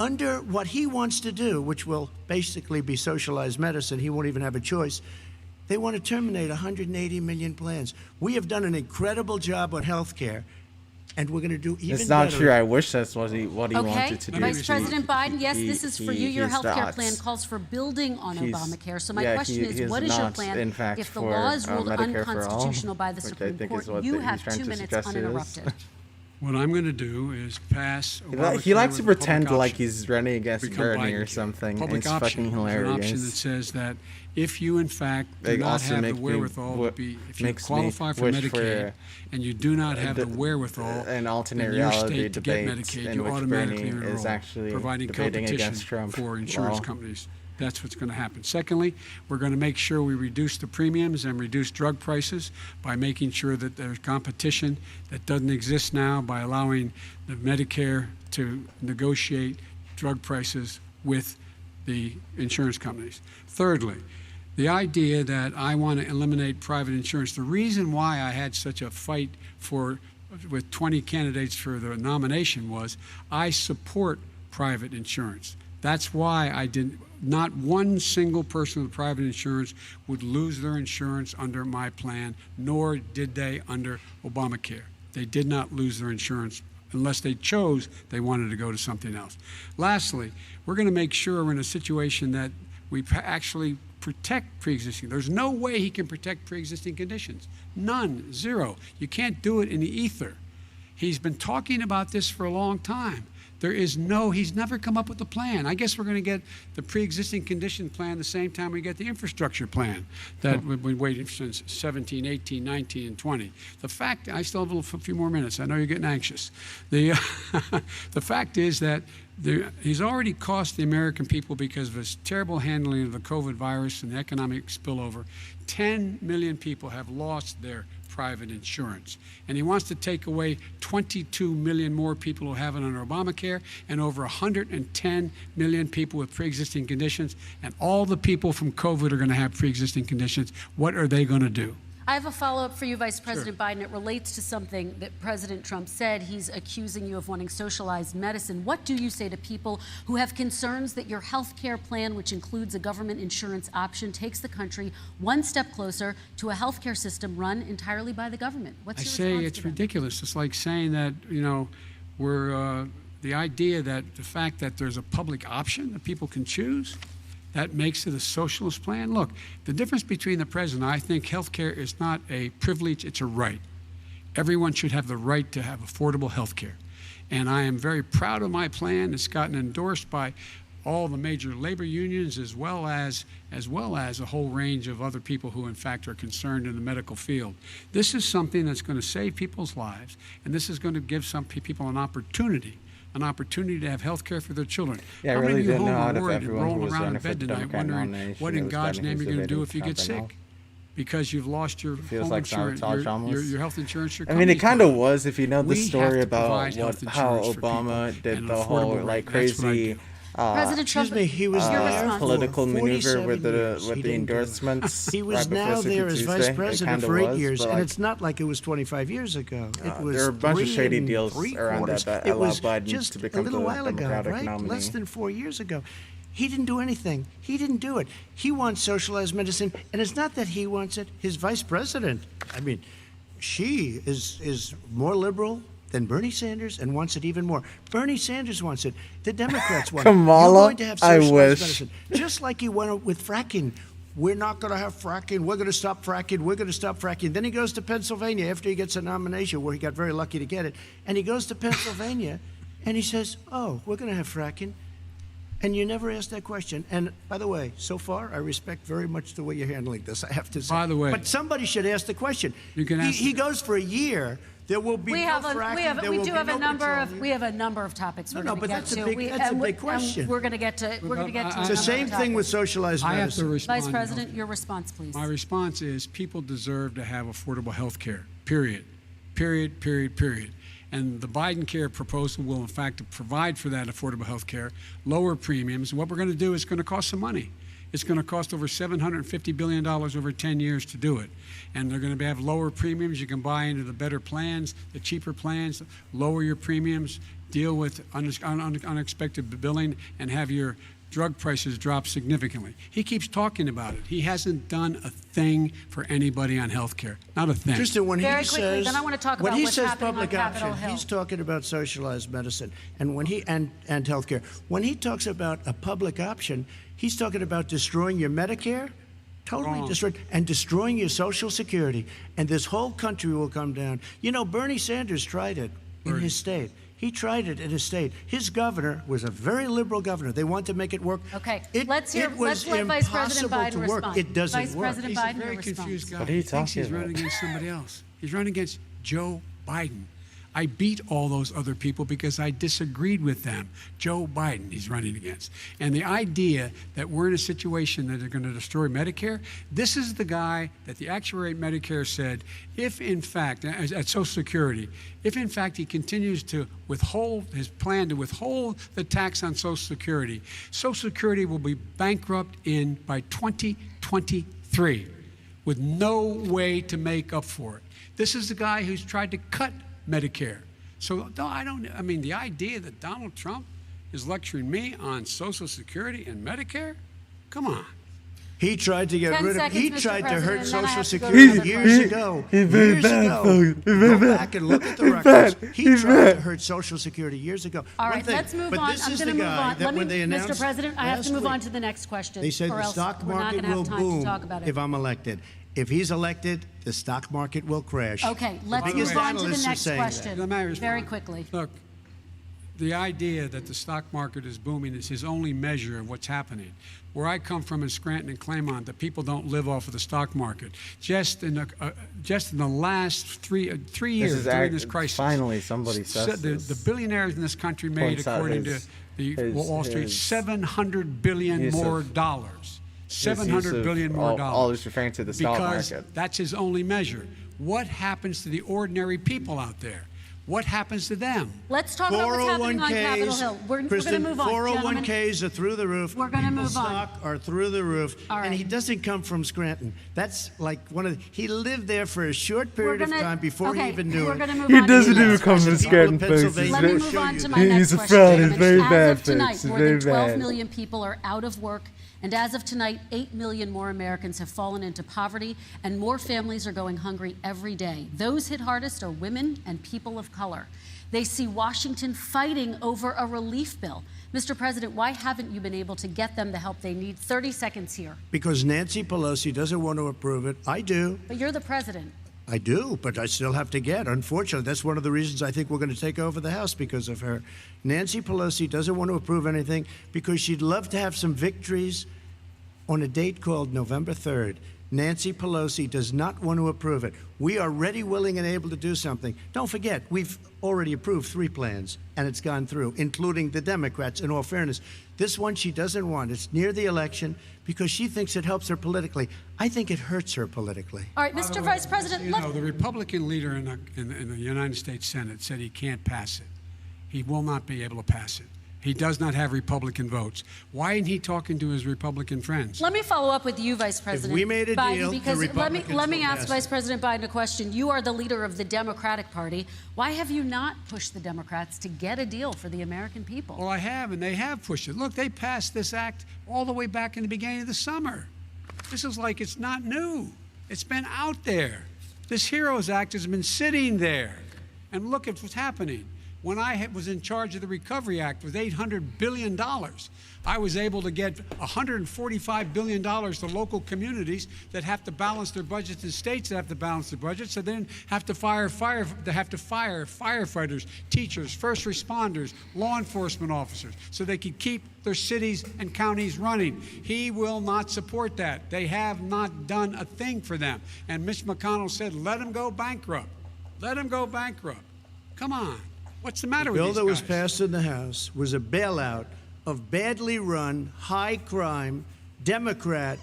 under what he wants to do, which will basically be socialized medicine, he won't even have a choice. They want to terminate 180 million plans. We have done an incredible job on health care, and we're going to do even better. It's not true. I wish that's what he wanted to do. Vice President Biden, yes, this is for you. Your health care not. plan calls for building on Obamacare. So my question is, he what is your not, plan in fact, if the for, law is ruled Medicare for all, unconstitutional by the which I Supreme think Court? is what You he's have trying 2 to minutes suggest it is. uninterrupted. What I'm going to do is pass. He likes to with a public pretend like option. he's running against Become Bernie Biden or care. something. Public It's option fucking is hilarious. an option that says that if you in fact do They not also have the make me wherewithal to be, if you makes me qualify for wish Medicaid for, and you do not have the wherewithal an alternate in your reality state to get debate Medicaid, in you which automatically Bernie is enroll, actually providing debating competition against Trump. for insurance Wow. companies. That's what's going to happen. Secondly, we're going to make sure we reduce the premiums and reduce drug prices by making sure that there's competition that doesn't exist now by allowing the Medicare to negotiate drug prices with the insurance companies. Thirdly, the idea that I want to eliminate private insurance, the reason why I had such a fight with 20 candidates for the nomination was I support private insurance. That's why I didn't. Not one single person with private insurance would lose their insurance under my plan, nor did they under Obamacare. They did not lose their insurance unless they chose they wanted to go to something else. Lastly, we're going to make sure we're in a situation that we actually protect pre-existing. There's no way he can protect pre-existing conditions. None, zero. You can't do it in the ether. He's been talking about this for a long time. He's never come up with a plan. I guess we're going to get the pre-existing condition plan the same time we get the infrastructure plan that we've been waiting since 17, 18, 19, and 20. The fact, I still have a few more minutes. I know you're getting anxious. The fact is that he's already cost the American people, because of his terrible handling of the COVID virus and the economic spillover, 10 million people have lost their private insurance. And he wants to take away 22 million more people who have it under Obamacare, and over 110 million people with pre-existing conditions. And all the people from COVID are going to have pre-existing conditions. What are they going to do? I have a follow-up for you, Vice President Biden. It relates to something that President Trump said. He's accusing you of wanting socialized medicine. What do you say to people who have concerns that your health care plan, which includes a government insurance option, takes the country one step closer to a health care system run entirely by the government? What's your response I say it's to them? ridiculous. It's like saying that, the idea that the fact that there's a public option that people can choose, that makes it a socialist plan. Look, the difference between the president, I think health care is not a privilege, it's a right. Everyone should have the right to have affordable health care. And I am very proud of my plan. It's gotten endorsed by all the major labor unions, as well as a whole range of other people who in fact are concerned in the medical field. This is something that's going to save people's lives, and this is going to give some people an opportunity to have health care for their children. Yeah, I How really many of you didn't know home out are of worried and everyone who rolling was around in running for bed the tonight Democrat wondering nomination what in was God's running name you're for going to do if you Trump get and all? sick? Because you've lost your Feels home like insurance, sabotage your almost. health insurance. Your I mean, it company's kind of covered. was, if you know the We have story to about provide health how insurance for Obama people did and the an whole affordable like rate. That's what I crazy do. President Trump, Excuse me, he was your there response. political for maneuver 47 with years. the He didn't do it. endorsements. He was right before now Super there as Tuesday. vice It president kinda for 8 was, years, but, and like, it's not like it was 25 years ago. It was there were a bunch of 3 shady and deals 3 around quarters. that It allowed was Biden just to a become little the while ago, Democratic right? nominee. Less than 4 years ago. He didn't do anything. He didn't do it. He wants socialized medicine, and it's not that he wants it. His vice president, I mean, she is more liberal than Bernie Sanders and wants it even more. Bernie Sanders wants it. The Democrats want it. Kamala, You're going to have I socialized wish. medicine. Just like he went with fracking. We're not going to have fracking. We're going to stop fracking. We're going to stop fracking. Then he goes to Pennsylvania after he gets a nomination, where he got very lucky to get it. And he goes to Pennsylvania and he says, oh, we're going to have fracking. And you never asked that question. And by the way, so far, I respect very much the way you're handling this, I have to say. By the way. But somebody should ask the question. You can ask He goes for a year. There will be We no have fracking. There we will do be have no a number petroleum. of we have a number of topics we're No, going to but get that's a to. big- that's a big question. We're going to get to Well, to It's I- the same thing with topics. socialized I have to medicine. respond. Vice President, your response, please. My response is people deserve to have affordable health care, period. Period, period, period. And the Biden care proposal will, in fact, provide for that affordable health care, lower premiums. And what we're going to do is going to cost some money. It's going to cost over $750 billion over 10 years to do it. And they're going to have lower premiums. You can buy into the better plans, the cheaper plans, lower your premiums, deal with unexpected billing, and have your drug prices drop significantly. He keeps talking about it. He hasn't done a thing for anybody on health care. Not a thing. Tristan, when Very he quickly, says, then I want to talk when about he what's says happening on public Capitol option, Hill. he's talking about socialized medicine. And when he and healthcare, when he talks about a public option, he's talking about destroying your Medicare, totally destroyed, and destroying your Social Security. And this whole country will come down. You know, Bernie Sanders tried it in his state. He tried it in his state. His governor was a very liberal governor. They wanted to make it work. Okay, Let's let Vice President Biden to work. respond. It doesn't Vice work. President He's Biden, a very your confused response. guy. What are you He thinks talking he's running about? against somebody else. He's running against Joe Biden. I beat all those other people because I disagreed with them. Joe Biden he's running against. And the idea that we're in a situation that they're going to destroy Medicare, this is the guy that the actuary at Medicare said, if in fact, at Social Security, if in fact he continues to withhold his plan to withhold the tax on Social Security will be bankrupt by 2023 with no way to make up for it. This is the guy who's tried to cut Medicare. So no, I mean, the idea that Donald Trump is lecturing me on Social Security and Medicare? Come on. He tried to get 10 rid of. seconds, He Mr. tried to President, hurt and then I Social have to go to Security another years question. ago. He's very Years bad, ago. folks. He's very Go bad. back and look at the He's records. bad. He He's tried to bad. hurt Social Security years ago. All One right, thing, let's move but on. this I'm is going to the move guy on. that Let me, when they Mr. announced President, I have last to move week, on to the next question. They said or the else stock we're not market going to have will time to boom talk about it. if I'm elected. If he's elected, the stock market will crash. Okay, let's biggest move on to the analysts are next saying that. question. Let me respond. Very quickly. Look, the idea that the stock market is booming is his only measure of what's happening. Where I come from in Scranton and Claymont, the people don't live off of the stock market. Just in the last three years during this crisis, finally somebody says the this. billionaires in this country made, Points out according his- to the his- Wall Street, his $700 billion use more of- dollars. His use $700 of billion more dollars. all is referring to the stock because market. that's his only measure. What happens to the ordinary people out there? What happens to them? Let's talk about what's happening on Capitol Hill. We're going to Kristen, move on, gentlemen. 401ks are through the roof. We're gonna People's move on. stock are through the roof. All And right. he doesn't come from Scranton. That's like he lived there for a short period of time before he even knew we're it. going to move He on to doesn't the even next come question. from People Scranton, in folks. Pennsylvania Let me will move show on you to that. my next He's a question. fraud. He's gentlemen. very As bad, of tonight, folks. He's more very than 12 bad. million people are out of work. And as of tonight, 8 million more Americans have fallen into poverty, and more families are going hungry every day. Those hit hardest are women and people of color. They see Washington fighting over a relief bill. Mr. President, why haven't you been able to get them the help they need? 30 seconds here. Because Nancy Pelosi doesn't want to approve it. I do. But you're the president. I do, but I still have to get. Unfortunately, that's one of the reasons I think we're going to take over the House because of her. Nancy Pelosi doesn't want to approve anything because she'd love to have some victories on a date called November 3rd. Nancy Pelosi does not want to approve it. We are ready, willing, and able to do something. Don't forget, we've already approved 3 plans, and it's gone through, including the Democrats, in all fairness. This one she doesn't want. It's near the election because she thinks it helps her politically. I think it hurts her politically. All right, Mr. Vice President, You know, the Republican leader in the United States Senate said he can't pass it. He will not be able to pass it. He does not have Republican votes. Why isn't he talking to his Republican friends? let me follow up with you, Vice President we made a Biden, deal, the because let me Republicans ask will pass Vice it. President Biden a question. You are the leader of the Democratic Party. Why have you not pushed the Democrats to get a deal for the American people? Well, I have, and they have pushed it. Look, they passed this act all the way back in the beginning of the summer. This is like it's not new. It's been out there. This HEROES Act has been sitting there. And look at what's happening. When I was in charge of the Recovery Act with $800 billion, I was able to get $145 billion to local communities that have to balance their budgets and states that have to balance their budgets, so they didn't have to fire firefighters, teachers, first responders, law enforcement officers, so they could keep their cities and counties running. He will not support that. They have not done a thing for them. And Mitch McConnell said, let them go bankrupt. Let them go bankrupt. Come on. What's the matter with The these bill that was guys? passed in the House was a bailout of badly run, high crime, Democrat,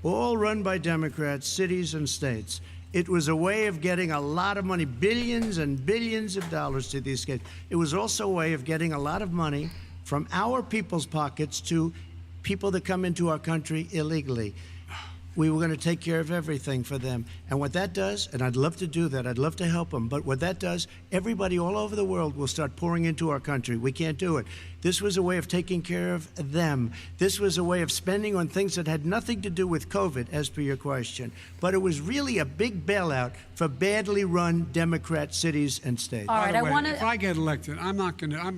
all run by Democrats, cities and states. It was a way of getting a lot of money, billions and billions of dollars to these kids. It was also a way of getting a lot of money from our people's pockets to people that come into our country illegally. We were going to take care of everything for them. And what that does, and I'd love to do that, I'd love to help them, but what that does, everybody all over the world will start pouring into our country. We can't do it. This was a way of taking care of them. This was a way of spending on things that had nothing to do with COVID, as per your question. But it was really a big bailout for badly run Democrat cities and states. All right, By the way, I want to. if I get elected, I'm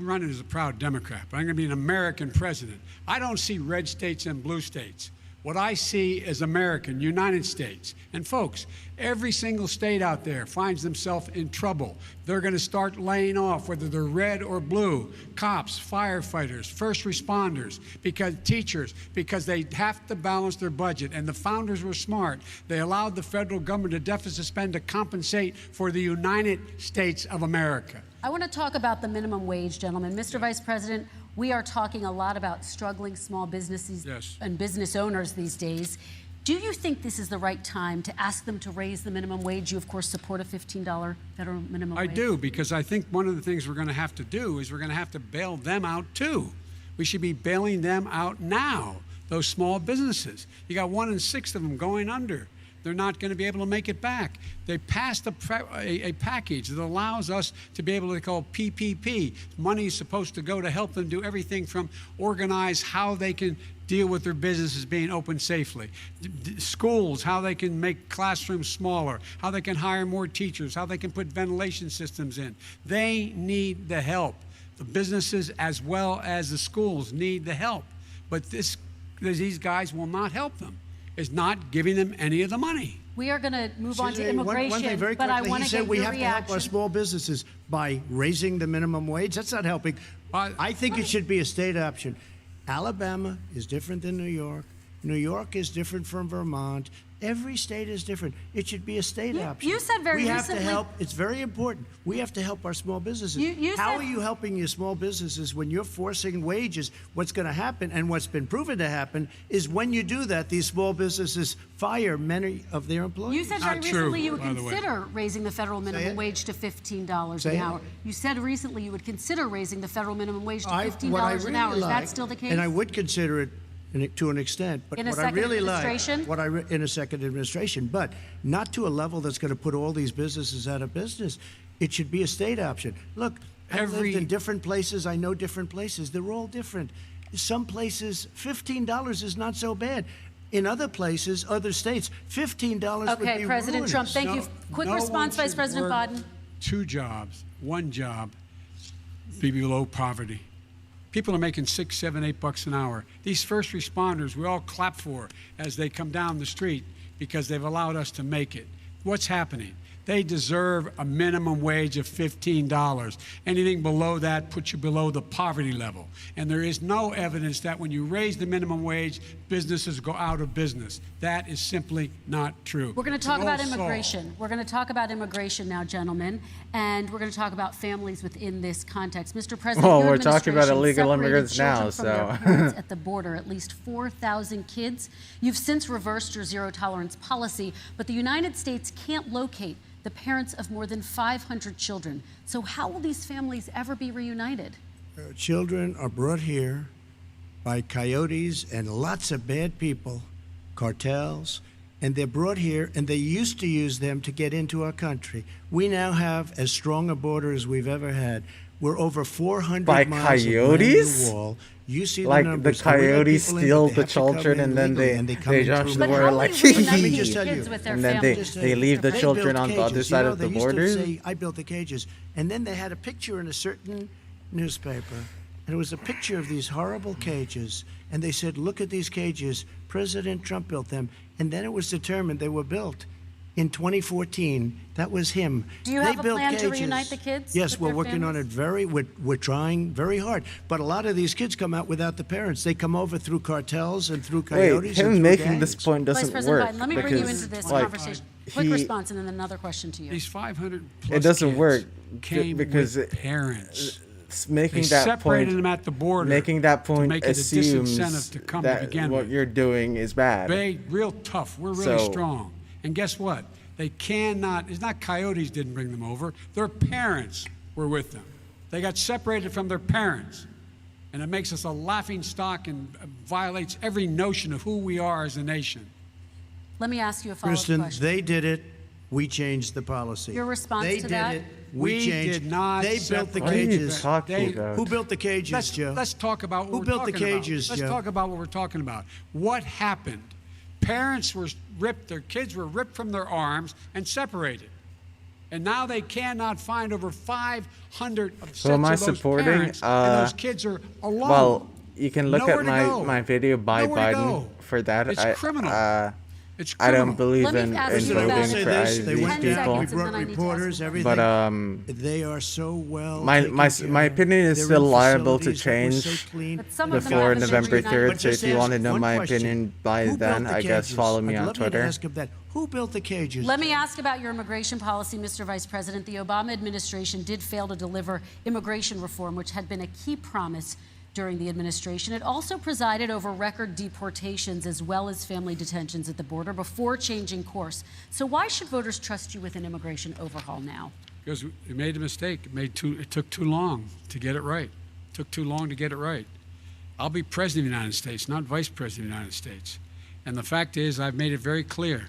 running as a proud Democrat, but I'm going to be an American president. I don't see red states and blue states. What I see is American, United States. And folks, every single state out there finds themselves in trouble. They're going to start laying off, whether they're red or blue, cops, firefighters, first responders, because teachers, because they have to balance their budget. And the founders were smart. They allowed the federal government to deficit spend to compensate for the United States of America. I want to talk about the minimum wage, gentlemen. Mr. Vice President, we are talking a lot about struggling small businesses and business owners these days. Do you think this is the right time to ask them to raise the minimum wage? You, of course, support a $15 federal minimum wage. I do, because I think one of the things we're going to have to do is we're going to have to bail them out, too. We should be bailing them out now, those small businesses. You got 1 in 6 of them going under. They're not going to be able to make it back. They passed a package that allows us to be able to call PPP. Money is supposed to go to help them do everything from organize how they can deal with their businesses being open safely. Schools, how they can make classrooms smaller, how they can hire more teachers, how they can put ventilation systems in. They need the help. The businesses as well as the schools need the help. But these guys will not help them. Is not giving them any of the money. We are going to move on to immigration, one thing very but I quickly, want he to get said we your have to help our reaction. small businesses by raising the minimum wage. That's not helping. I think it should be a state option. Alabama is different than New York. New York is different from Vermont. Every state is different. It should be a state option. You said very recently. We have to help. It's very important. We have to help our small businesses. How are you helping your small businesses when you're forcing wages? What's going to happen, and what's been proven to happen, is when you do that, these small businesses fire many of their employees. You said very recently you would consider raising the federal minimum wage to $15 an hour. You said recently you would consider raising the federal minimum wage to $15 an hour. Is that still the case? And I would consider it to an extent, but what I really like, in a second administration, but not to a level that's going to put all these businesses out of business. It should be a state option. Look, I've lived in different places. I know different places. They're all different. Some places, $15 is not so bad. In other places, other states, $15 would be Okay, President ruinous. Trump, thank you. Quick response, Vice President Biden. 2 jobs, 1 job, be below poverty. People are making $6, $7, $8 an hour. These first responders, we all clap for as they come down the street because they've allowed us to make it. What's happening? They deserve a minimum wage of $15. Anything below that puts you below the poverty level. And there is no evidence that when you raise the minimum wage, businesses go out of business. That is simply not true. We're going to talk about immigration. We're going to talk about immigration now, gentlemen, and we're going to talk about families within this context. Mr. President, Well, your we're talking about administration illegal separated immigrants now, children from their so. parents at the border, at least 4,000 kids. You've since reversed your zero-tolerance policy, but the United States can't locate the parents of more than 500 children. So how will these families ever be reunited? Children are brought here by coyotes and lots of bad people, cartels, and they're brought here, and they used to use them to get into our country. We now have as strong a border as we've ever had. We're over 400 By miles coyotes? of the wall. You see Like the the numbers. coyotes People in, steal but they the have to come children in and then legally, and they come in jump through the But border how like will we reunite Let me these just tell kids you. with their and then families? they leave the They children built on the other cages. side You know, of the they used to border. say, I built the cages. And then they had a picture in a certain newspaper. And it was a picture of these horrible cages. And they said, look at these cages. President Trump built them. And then it was determined they were built in 2014. That was him. Do you have a plan to reunite the kids? Yes, with we're their working on families? it we're trying very hard. But a lot of these kids come out without the parents. They come over through cartels and through coyotes. Wait, and him through making gangs. this point Vice doesn't President work. Biden, let me bring you because, into this like, conversation. Quick he- response, and then another question to you. These 500 plus It doesn't kids work came because with parents. making They that separated point, them at the border. making that to point make it a assumes disincentive to come to that begin what with. you're doing is bad. Real tough. We're really So- strong. And guess what? They cannot, it's not coyotes didn't bring them over. Their parents were with them. They got separated from their parents. And it makes us a laughing stock and violates every notion of who we are as a nation. Let me ask you a follow-up Kristen, question. they did it. We changed the policy. Your response they to did that? it. We changed. did not. They built the separate. What are you cages. talking about? Who built the cages, Joe? Let's talk about what Who we're built the talking about. cages, Let's Joe? talk about what we're talking about. What happened? Parents were ripped, their kids were ripped from their arms and separated. And now they cannot find over 500 of So am I sets of those supporting, parents, and those kids are alone. Well, you can look Nowhere at to go. my video by Nowhere to Biden go. for that. It's criminal. It's I criminal. don't believe Let me in ask you voting about for it. They these went Ten down. people. We seconds, and brought then I need to ask reporters, you. everything. But They are so well. my taken my care my of. opinion is They're still in liable to facilities that were so change clean. But some of them before have November been denied. 3rd. But So if just you want to ask know one my question. opinion by Who then, built the I guess cages? follow me I'd on love you to Twitter. ask him that. Who built the cages? Let me ask about your immigration policy, Mr. Vice President. The Obama administration did fail to deliver immigration reform, which had been a key promise during the administration. It also presided over record deportations as well as family detentions at the border before changing course. So why should voters trust you with an immigration overhaul now? Because we made a mistake. It took too long to get it right. It took too long to get it right. I'll be president of the United States, not vice president of the United States. And the fact is, I've made it very clear.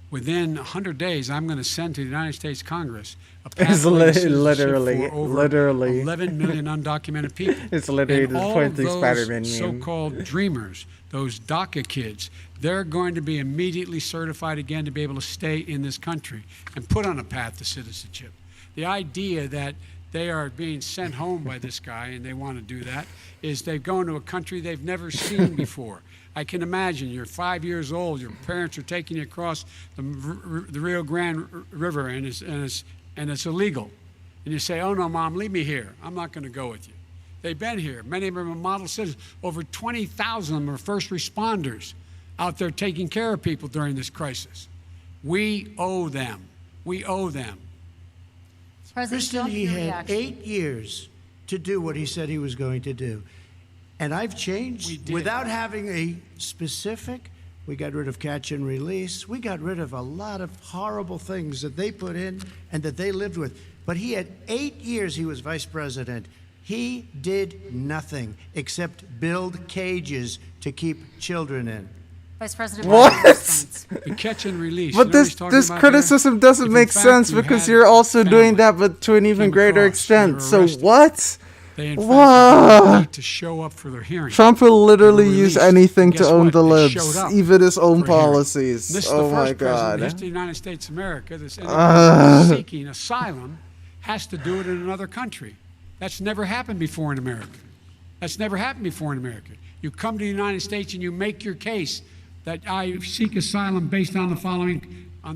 Within 100 days, I'm going to send to the United States Congress a pathway to citizenship for over 11 million undocumented people. It's literally And the all point of of the Spider-Man meme. those so-called dreamers, those DACA kids, they're going to be immediately certified again to be able to stay in this country and put on a path to citizenship. The idea that they are being sent home by this guy and they want to do that is they've gone to a country they've never seen before. I can imagine you're 5 years old, your parents are taking you across the Rio Grande River and it's illegal. And you say, oh no, Mom, leave me here. I'm not going to go with you. They've been here. Many of them are model citizens. Over 20,000 of them are first responders out there taking care of people during this crisis. We owe them. We owe them. President Kristen, Trump, he your had reaction. 8 years to do what he said he was going to do. And I've We changed did. without having a specific. We got rid of catch and release. We got rid of a lot of horrible things that they put in and that they lived with. But he had 8 years he was vice president. He did nothing except build cages to keep children in. Vice President What? Biden, your response. The catch and release. But You know what he's this talking this about criticism here? doesn't If in make fact sense you because had you're also doing family that, but to an even came greater across and extent. were So arrested, what? They in What? fact need to show up for their hearing. Trump will literally They were use released. anything And to guess own what? the They libs, showed up even his own for a hearing. policies. This is Oh the my first president in God. the history of the United States of America that's anyone seeking asylum has to do it in another country. That's never happened before in America. That's never happened before in America. You come to the United States and you make your case that I seek asylum based on the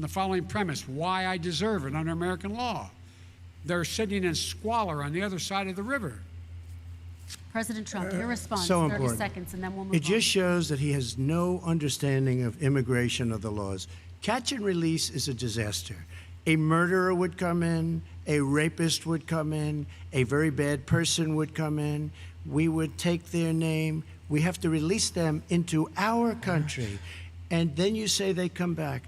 following premise: why I deserve it under American law. They're sitting in squalor on the other side of the river. President Trump, your response, So 30 important. seconds, and then we'll move It on. just shows that he has no understanding of immigration or the laws. Catch and release is a disaster. A murderer would come in, a rapist would come in, a very bad person would come in. We would take their name. We have to release them into our country. And then you say they come back.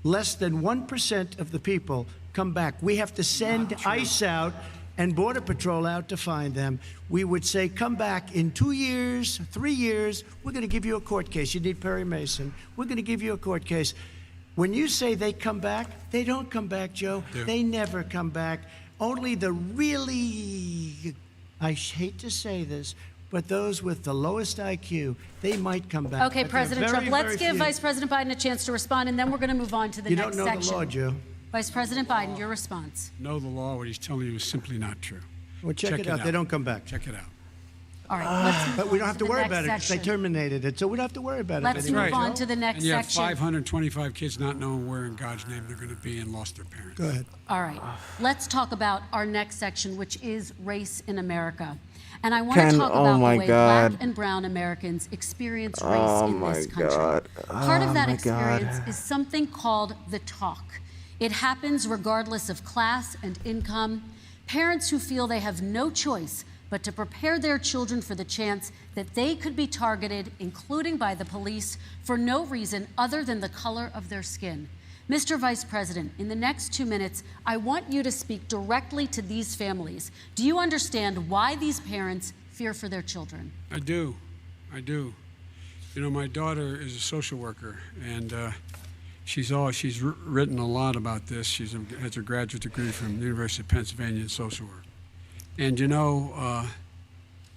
Less than 1% of the people come back. We have to send ICE out and Border Patrol out to find them. We would say, come back in 2 years, 3 years. We're going to give you a court case. You need Perry Mason. We're going to give you a court case. When you say they come back, they don't come back, Joe. Yeah. They never come back. Only the really, I hate to say this, but those with the lowest IQ, they might come back. Okay, But they're President very, Trump, let's very give few. Vice President Biden a chance to respond, and then we're going to move on to the You next don't know section. the law, Joe. Vice President Biden, your response. Know the law, what he's telling you is simply not true. Well, check it out. They don't come back. Check it out. All right, let's move But we on don't have to the worry next about it because they section. terminated it, so we don't have to worry about Let's it anymore. move on to the next And you have section. 525 kids not knowing where in God's name they're going to be and lost their parents. Go ahead. All right, let's talk about our next section, which is race in America. And I want Ken, to talk oh about my the way God. black and brown Americans experience race Oh in my this country. God. Part Oh of that my experience God. is something called the talk. It happens regardless of class and income. Parents who feel they have no choice but to prepare their children for the chance that they could be targeted, including by the police, for no reason other than the color of their skin. Mr. Vice President, in the next 2 minutes, I want you to speak directly to these families. Do you understand why these parents fear for their children? I do. You know, my daughter is a social worker, and she's written a lot about this. She has her graduate degree from the University of Pennsylvania in social work. And you know,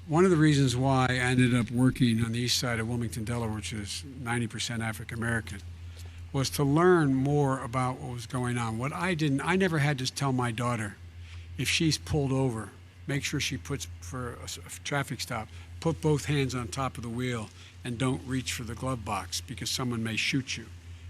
one of the reasons why I ended up working on the east side of Wilmington, Delaware, which is 90% African American, was to learn more about what was going on. What I never had to tell my daughter, if she's pulled over, make sure she puts, for a traffic stop, put both hands on top of the wheel and don't reach for the glove box because someone may shoot you.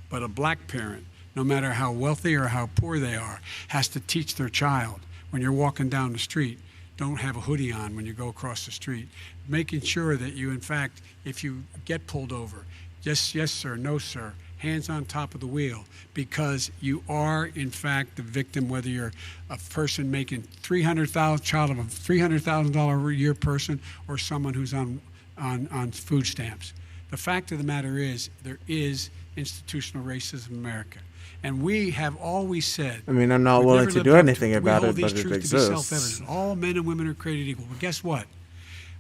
But a black parent, no matter how wealthy or how poor they are, has to teach their child when you're walking down the street, don't have a hoodie on when you go across the street. Making sure that you, in fact, if you get pulled over, just yes sir, no sir, hands on top of the wheel, because you are, in fact, the victim, whether you're a person making child of a $300,000 a year person or someone who's on food stamps. The fact of the matter is, there is institutional racism in America. And we have always said, I mean, I'm not willing to do anything about it, but it exists. All men and women are created equal. But guess what?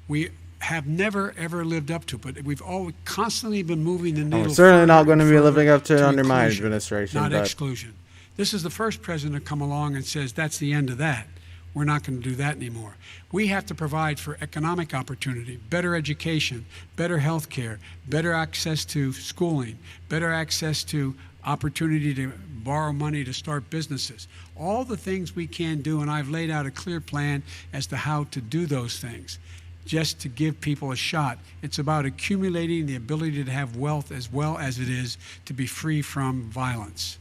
We have never, ever lived up to it, but we've always constantly been moving the needle. I'm certainly not going to be living up to it under my administration. Not exclusion. This is the first president to come along and says, that's the end of that. We're not going to do that anymore. We have to provide for economic opportunity, better education, better health care, better access to schooling, better access to opportunity to borrow money to start businesses. All the things we can do, and I've laid out a clear plan as to how to do those things, just to give people a shot. It's about accumulating the ability to have wealth as well as it is to be free from violence.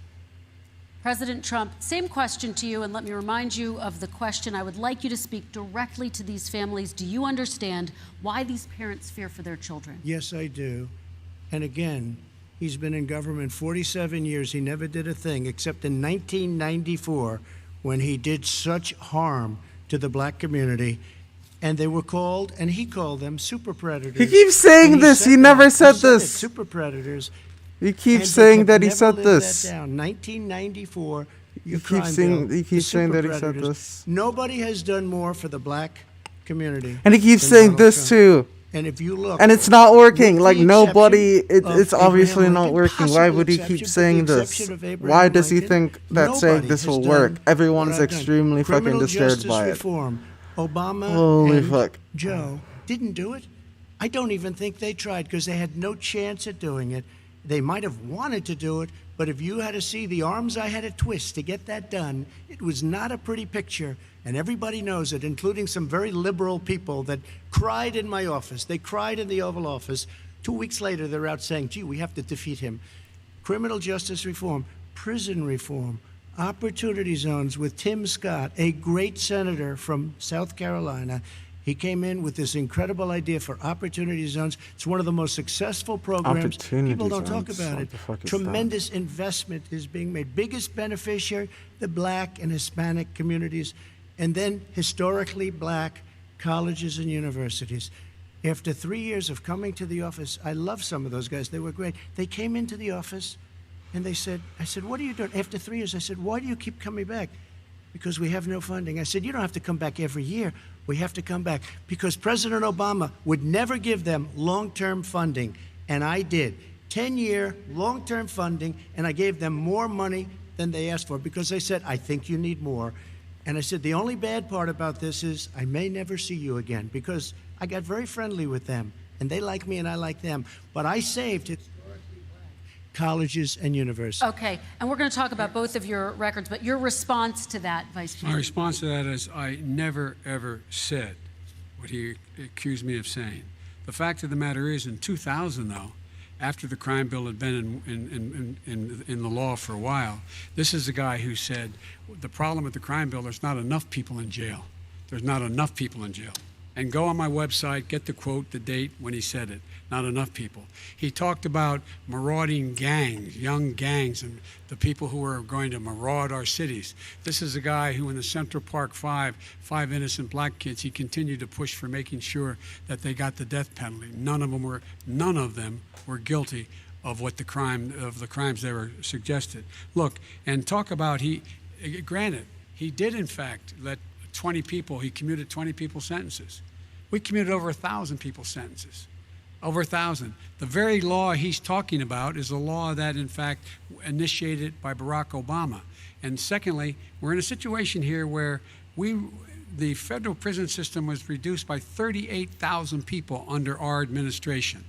President Trump, same question to you, and let me remind you of the question. I would like you to speak directly to these families. Do you understand why these parents fear for their children? Yes, I do. And again, he's been in government 47 years. He never did a thing except in 1994 when he did such harm to the black community. And they were called, and he called them super predators. He keeps saying this. He never said this. Super predators. He keeps saying that he said this. That down. 1994. He keeps saying that he said this. Nobody has done more for the black community. And he keeps saying this too. And if you look, and it's not working. Like nobody, it's obviously not working. Why would he keep saying this? Why does he think that saying this will work? Everyone's extremely fucking disturbed by it. Obama and Joe didn't do it. I don't even think they tried because they had no chance at doing it. They might have wanted to do it, but if you had to see the arms I had to twist to get that done, it was not a pretty picture, and everybody knows it, including some very liberal people that cried in my office. They cried in the Oval Office. 2 weeks later, they're out saying, gee, we have to defeat him. Criminal justice reform, prison reform, opportunity zones with Tim Scott, a great senator from South Carolina. He came in with this incredible idea for opportunity zones. It's one of the most successful programs. People don't talk about it. Tremendous investment is being made. Biggest beneficiary, the black and Hispanic communities, and then historically black colleges and universities. After 3 years of coming to the office, I love some of those guys. They were great. They came into the office and they said, I said, what are you doing? After 3 years, I said, why do you keep coming back? Because we have no funding. I said, you don't have to come back every year. We have to come back because President Obama would never give them long-term funding, and I did. 10-year long-term funding, and I gave them more money than they asked for because they said, I think you need more. And I said, the only bad part about this is I may never see you again because I got very friendly with them, and they like me and I like them. But I saved it. Colleges and universities. Okay, and we're going to talk about both of your records, but your response to that, Vice President? My response to that is I never, ever said what he accused me of saying. The fact of the matter is, in 2000, though, after the crime bill had been in the law for a while, this is the guy who said, the problem with the crime bill, there's not enough people in jail. There's not enough people in jail. And go on my website, get the quote, the date when he said it. Not enough people. He talked about marauding gangs, young gangs, and the people who are going to maraud our cities. This is a guy who in the Central Park five innocent black kids, he continued to push for making sure that they got the death penalty. None of them were guilty of the crimes they were suggested. Look, and talk about granted, he did in fact let 20 people, he commuted 20 people's sentences. We commuted over 1,000 people's sentences. Over 1,000. The very law he's talking about is a law that, in fact, initiated by Barack Obama. And secondly, we're in a situation here where the federal prison system was reduced by 38,000 people under our administration.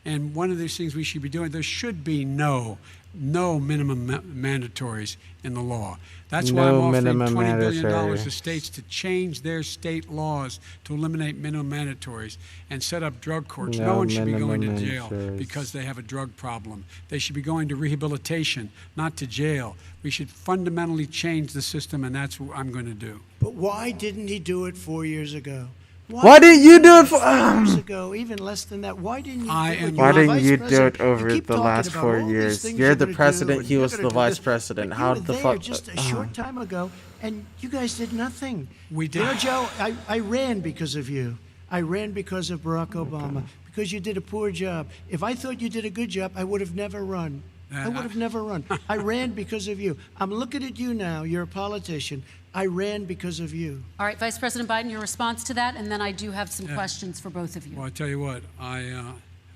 And one of these things we should be doing, there should be no minimum mandatories in the law. That's why I'm offering $20 billion to states to change their state laws to eliminate minimum mandatories and set up drug courts. No one should be going to jail because they have a drug problem. They should be going to rehabilitation, not to jail. We should fundamentally change the system, and that's what I'm going to do. But why didn't he do it 4 years ago? Why didn't you do it 4 years ago? Even less than that. Why didn't you? Why didn't you do it over the last 4 years? You're the president. He was the vice president. How the fuck? Just a short time ago, and you guys did nothing. We did. You know, Joe, I ran because of you. I ran because of Barack Obama, because you did a poor job. If I thought you did a good job, I would have never run. I would have never run. I ran because of you. I'm looking at you now. You're a politician. I ran because of you. All right, Vice President Biden, your response to that, and then I do have some questions for both of you. Well, I tell you what, I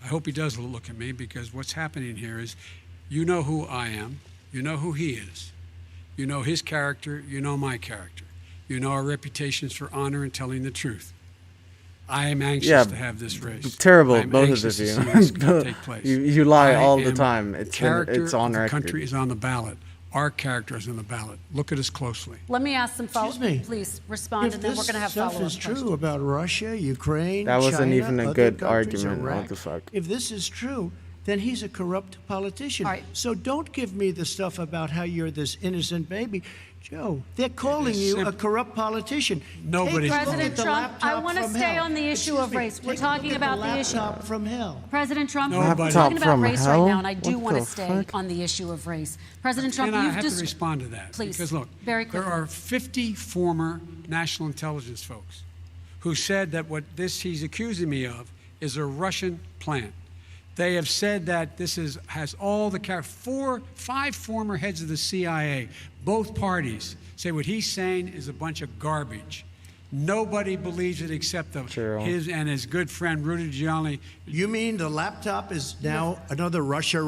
hope he does look at me, because what's happening here is, you know who I am, you know who he is, you know his character, you know my character, you know our reputations for honor and telling the truth. I am anxious to have this race. Terrible, I'm both anxious of to see this take place. you lie all the time. It's on the record. country is on the ballot. Our character is on the ballot. Look at us closely. Let me ask some follow-up. Excuse me. Please respond, and then we're going to have follow-up If this stuff is true questions. about Russia, Ukraine, That wasn't China, even a other good countries, argument. Iraq, What the fuck? if this is true, then he's a corrupt politician. All right. So don't give me the stuff about how you're this innocent baby. Joe, they're calling you a corrupt politician. Nobody's Take a look President at the Trump, I laptop want to from stay hell. on the issue Excuse of me, race. We're take a talking look at about the issue. laptop from hell. President Trump, Nobody. we're talking about From race hell? right now, and I do What want to the stay fuck? on the issue of race. President Trump, And I you've have just to respond to that. Please, Because look, very there quickly. are 50 former national intelligence folks who said that what he's accusing me of is a Russian plant. They have said that this has all the five former heads of the CIA, both parties, say what he's saying is a bunch of garbage. Nobody believes it except his and his good friend Rudy Giuliani. You mean the laptop is now another Russia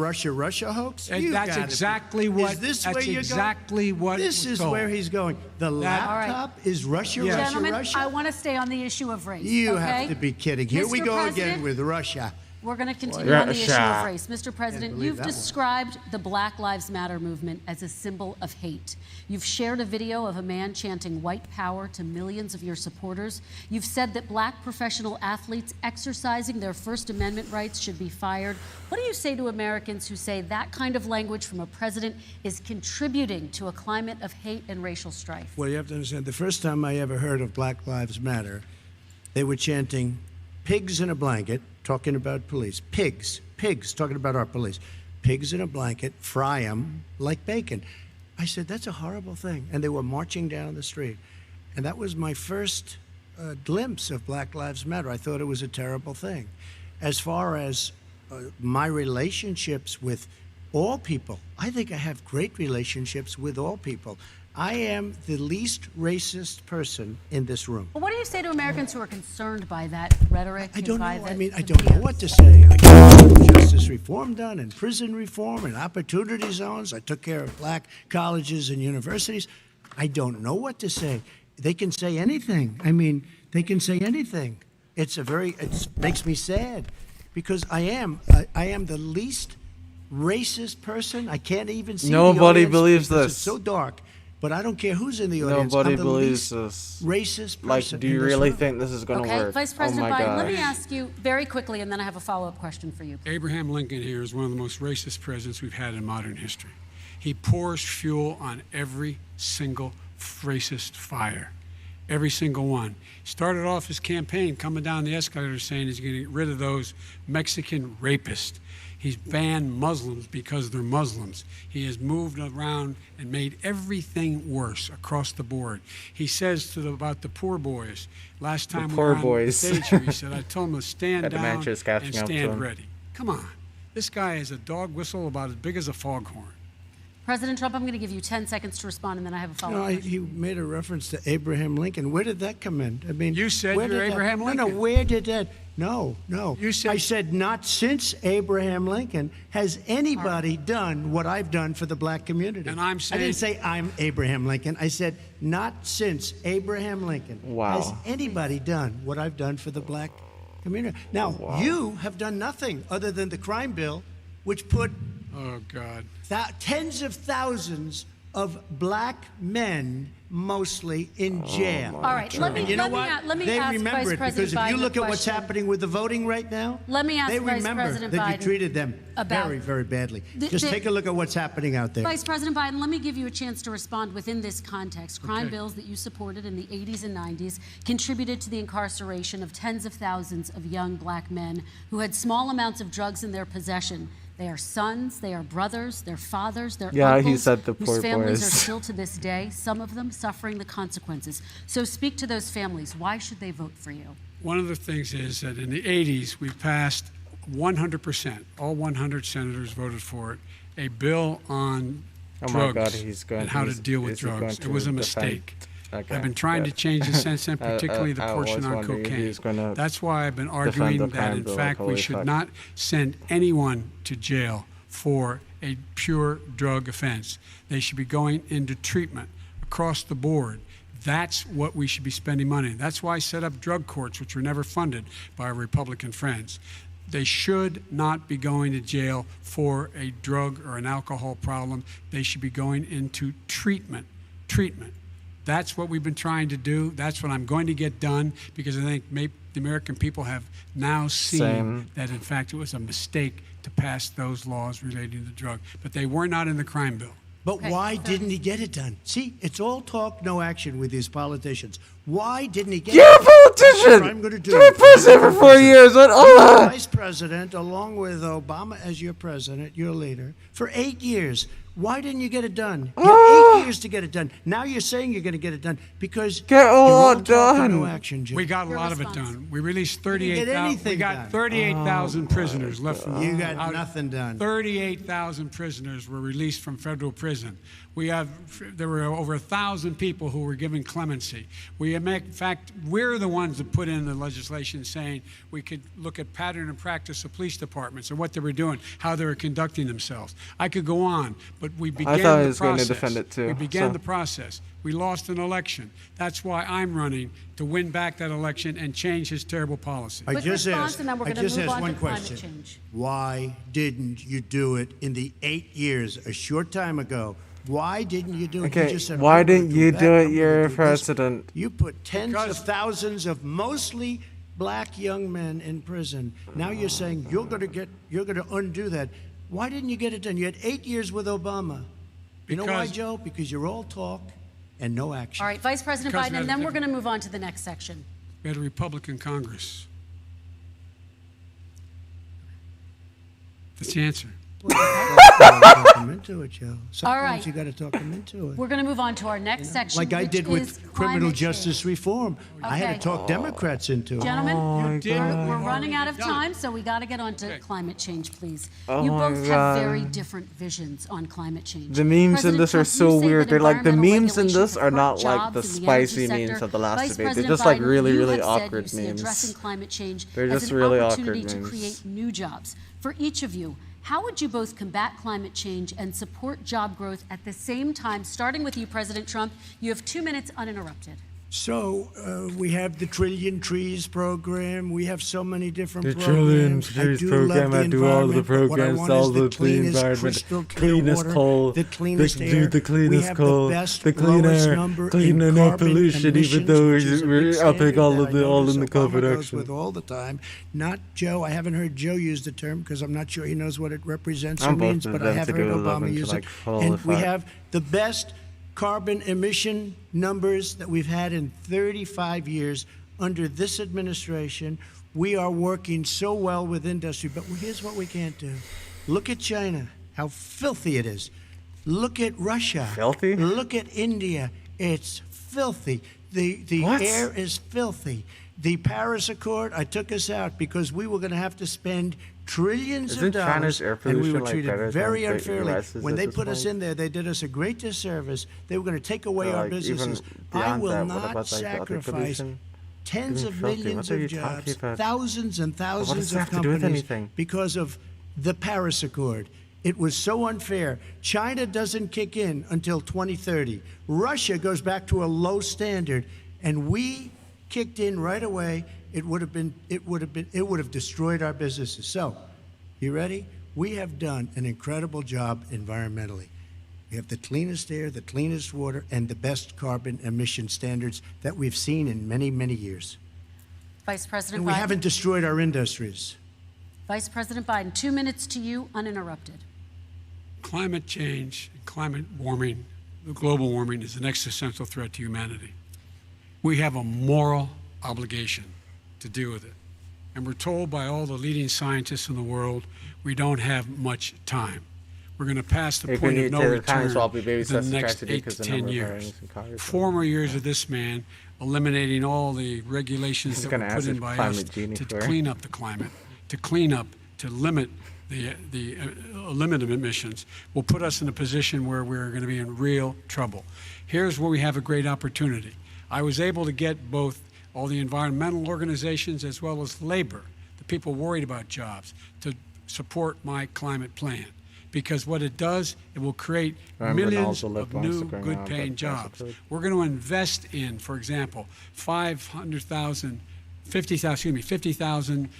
hoax? And You that's gotta be- exactly what. Is this that's where you're exactly going? what. This was is told. where he's going. The laptop is Russia, Yes. Russia, Gentlemen, Russia. I want to stay on the issue of race. You okay? have to be kidding. Here we Mr. go President, again with Russia. We're going to continue on the issue Russia. of race. Mr. President, believe you've that one. described the Black Lives Matter movement as a symbol of hate. You've shared a video of a man chanting white power to millions of your supporters. You've said that black professional athletes exercising their First Amendment rights should be fired. What do you say to Americans who say that kind of language from a president is contributing to a climate of hate and racial strife? Well, you have to understand, the first time I ever heard of Black Lives Matter, they were chanting pigs in a blanket, talking about police. Pigs, talking about our police. Pigs in a blanket, fry them like bacon. I said, that's a horrible thing. And they were marching down the street. And that was my first glimpse of Black Lives Matter. I thought it was a terrible thing. As far as my relationships with all people, I think I have great relationships with all people. I am the least racist person in this room. Well, what do you say to Americans who are concerned by that rhetoric? I don't know. by the- I mean, I don't know what to say. I got justice reform done, and prison reform, and opportunity zones. I took care of black colleges and universities. I don't know what to say. They can say anything. I mean, they can say anything. It makes me sad, because I am the least racist person. I can't even see. Nobody the audience believes because this. It's so dark. But I don't care who's in the audience. Nobody I'm the believes least this. racist person. Like, do you in this really room. think this is going to Okay, work? Vice President oh my Biden, God. let me ask you very quickly, and then I have a follow-up question for you. Abraham Lincoln here is one of the most racist presidents we've had in modern history. He pours fuel on every single racist fire. Every single one. Started off his campaign coming down the escalator saying he's going to get rid of those Mexican rapists. He's banned Muslims because they're Muslims. He has moved around and made everything worse across the board. He says about the poor boys. Last time we poor were on boys. stage here, he said, I told them to stand Had to down match his and catching up to stand him. ready. Come on. This guy is a dog whistle about as big as a foghorn. President Trump, I'm going to give you 10 seconds to respond, and then I have a follow-up. No, you made a reference to Abraham Lincoln. Where did that come in? I mean, You said where you're did that- Abraham Lincoln. No, where did that? No. You said- I said not since Abraham Lincoln has anybody done what I've done for the black community. And I'm I saying- didn't say I'm Abraham Lincoln. I said not since Abraham Lincoln Wow. has anybody done what I've done for the black community. Now, you have done nothing other than the crime bill, which put Oh, God. tens of thousands of black men, mostly in jail. All right, let me, And you know let me, what? a- let me They ask remember Vice it President because if you Biden look a at what's question. happening with the voting right now, Let me ask they Vice remember President that Biden you treated them about- very, very badly. The- Just the- take a look at what's happening out there. Vice President Biden, let me give you a chance to respond within this context. Crime Okay. bills that you supported in the 80s and 90s contributed to the incarceration of tens of thousands of young black men who had small amounts of drugs in their possession. They are sons, they are brothers, they're fathers, they're Yeah, he uncles said the whose poor families boys. are still to this day, some of them suffering the consequences. So speak to those families. Why should they vote for you? One of the things is that in the 80s, we passed 100%, all 100 senators voted for it, a bill on Oh my drugs God, he's going. and how to he's- deal with is he going drugs. It to was a defend- mistake. Okay, I've been trying to good. change the sentence, and particularly the I portion was on wondering if he cocaine. was gonna That's why I've been defend arguing the that, crime in bill, fact, like, we holy should fuck. not send anyone to jail for a pure drug offense. They should be going into treatment across the board. That's what we should be spending money on. That's why I set up drug courts, which were never funded by our Republican friends. They should not be going to jail for a drug or an alcohol problem. They should be going into treatment. That's what we've been trying to do. That's what I'm going to get done, because I think maybe the American people have now seen Same. that, in fact, it was a mistake to pass those laws relating to drug. But they were not in the crime bill. But Okay, why so- didn't he get it done? See, it's all talk, no action with these politicians. Why didn't he get You're a it done? That's politician. what I'm going to do. You're president for 4 years. What? You're vice president, along with Obama as your president, your leader, for 8 years. Why didn't you get it done? You had 8 years to get it done. Now you're saying you're going to get it done because Get a you're lot all talk and no done. action, Jim. We got a Your lot of it response. done. We released didn't get 38,000. We anything got done. 38,000 prisoners left from. You got out- nothing done. 38,000 prisoners were released from federal prison. There were over 1,000 people who were given clemency. In fact, we're the ones that put in the legislation saying we could look at pattern and practice of police departments and what they were doing, how they were conducting themselves. I could go on, but we began thought he the was going to process. defend it too, We began so. the process. We lost an election. That's why I'm running to win back that election and change his terrible policy. I Quick just response, asked, and then we're I gonna just move asked on one to climate question. change. Why didn't you do it in the 8 years, a short time ago? Why didn't you do it? Okay, You just said, why "I'm gonna didn't do you that, do it? I'm gonna You're do this." president. You put tens Because- of thousands of mostly black young men in prison. Now you're saying you're going to undo that. Why didn't you get it done? You had 8 years with Obama. You know why, Because- Joe? Because you're all talk and no action. All right, Vice President Because Biden, we and had then a we're going to move on to the next section. We had a Republican Congress. That's the answer. You gotta talk them into it, Joe. Sometimes right. you got to talk them into it. We're going to move on to our next section, Like I which did is with criminal climate justice change. reform. I had Okay. to talk Democrats into it. Gentlemen, my did. we're running out of Done. time, so we got to get on to Okay. climate change, please. Oh you my both have God. very different visions on climate change. The memes in President this are Trump, so you say weird. that They're like the environmental memes in regulations this have are not hurt like the jobs in the energy spicy memes sector. of the last Vice debate. They're President just like Biden, really, you really have said awkward you see addressing memes. climate change They're as just an really opportunity awkward to memes. create new jobs. For each of you, how would you both combat climate change and support job growth at the same time? Starting with you, President Trump, you have 2 minutes uninterrupted. So we have the Trillion Trees program. We have so many different The programs. Trillion Trees I do program, love I do all the environment, but what I programs, want all is the clean cleanest, environment, crystal clear cleanest water, coal, the cleanest the air. cleanest we have coal, the best, the clean lowest air, number clean in and no carbon pollution, even emissions, though which is a we're big upping standard all that of I the all notice in the Obama COVID goes action. with all the time. Not Joe. I haven't heard Joe use the term because I'm not sure he knows what it represents or I'm both means, of but them I have to heard do Obama 11 to, use like, it. holy And we fuck. have the best carbon emission numbers that we've had in 35 years under this administration. We are working so well with industry, but here's what we can't do. Look at China, how filthy it is. Look at Russia. Filthy? Look at India. It's filthy. The What? air is filthy. The Paris Accord, I took us out because we were going to have to spend trillions Isn't of dollars, China's air and we were pollution, treated better very than the unfairly. US's When at they this put us point? in there, they did us a great disservice. They were going to take away So, our like, businesses. even I beyond will that, what not about, like, the other sacrifice pollution? tens Green of filthy, millions what are you of talking jobs, about? thousands and What does thousands that of have to do with companies anything? because of the Paris Accord. It was so unfair. China doesn't kick in until 2030. Russia goes back to a low standard, and we kicked in right away. It would have destroyed our businesses. So, you ready? We have done an incredible job environmentally. We have the cleanest air, the cleanest water, and the best carbon emission standards that we've seen in many, many years. Vice President And we Biden. haven't destroyed our industries. Vice President Biden, 2 minutes to you, uninterrupted. Climate change, climate warming, global warming is an existential threat to humanity. We have a moral obligation to deal with it. And we're told by all the leading scientists in the world we don't have much time. We're going to pass the Hey, point we of need no to return kind of swap babies, within that's the a next tragedy 8 to because the 10 number of years. hearings in Congress 4 more years of this man eliminating all the regulations He's that gonna were put ask in if by us climate genie to for it. clean up the climate, to limit the limit of emissions will put us in a position where we're going to be in real trouble. Here's where we have a great opportunity. I was able to get both all the environmental organizations as well as labor, the people worried about jobs, to support my climate plan. Because what it does, it will create millions of new, good-paying jobs. We're going to invest in, for example, 50,000